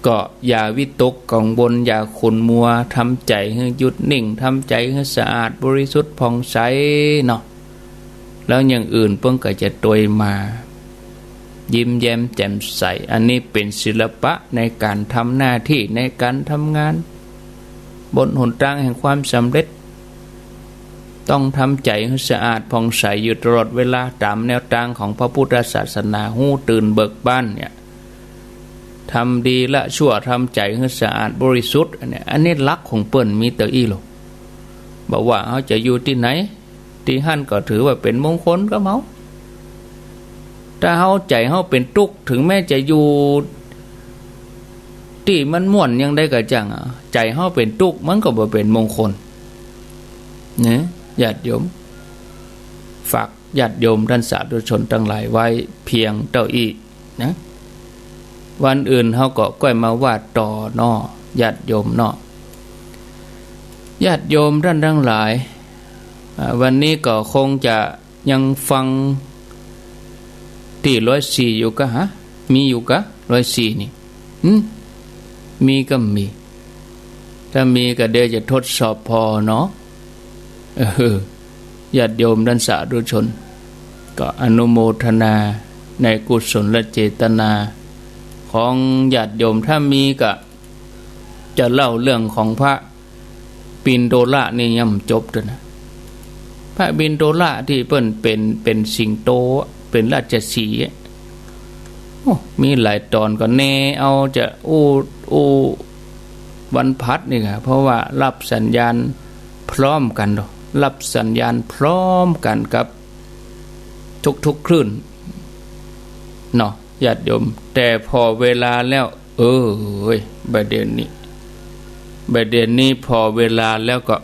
G: ก็อย่าวิตกกังวลอย่าขุ่นมัวทำใจให้หยุดนิ่งทำใจให้สะอาดบริสุทธิ์ผ่องใสเนาะแล้วอย่างอื่นเพิ่งก็จะตวยมายิ้มแย้มแจ่มใสอันนี้เป็นศิลปะในการทำหน้าที่ในการทำงานบนหนทางแห่งความสำเร็จต้องทำใจให้สะอาดผ่องใสอยู่ตลอดเวลาตามแนวทางของพระพุทธศาสนาหู้ตื่นเบิกบานเนี่ยทำดีละชั่วทำใจให้สะอาดบริสุทธิ์อันนี้ลักของเปิ้นมีแต่อีหรอกบอกว่าเขาจะอยู่ที่ไหนที่หั่นก็ถือว่าเป็นมงคลก็เมาถ้าเขาใจเขาเป็นทุกข์ถึงแม้จะอยู่ที่มันม่วนยังได้ก็จังใจเขาเป็นทุกข์มันก็บ่เป็นมงคลเนี่ยญาติโยมฝากญาติโยมท่านสาธุชนทั้งหลายไว้เพียงเท่านี้นะวันอื่นเขาก็ก้อยมาวาดต่อเนาะญาติโยมเนาะญาติโยมท่านทั้งหลายวันนี้ก็คงจะยังฟังที่104อยู่กะฮะมีอยู่กะ104นี่มีก็มีถ้ามีก็เดี๋ยวจะทดสอบพอเนาะญาติโยมท่านสาธุชนก็อนุโมทนาในกุศลและเจตนาของญาติโยมถ้ามีก็จะเล่าเรื่องของพระปิณโตละนี่ย่ำจบด้วยนะพระปิณโตละที่เปิ้นเป็นสิงโตเป็นราชสีห์มีหลายตอนก็แน่เอาจะอู้วันพัดนี่ค่ะเพราะว่ารับสัญญาณพร้อมกันรับสัญญาณพร้อมกันกับทุกคลื่นเนาะญาติโยมแต่พอเวลาแล้วประเด็นนี้พอเวลาแล้วก็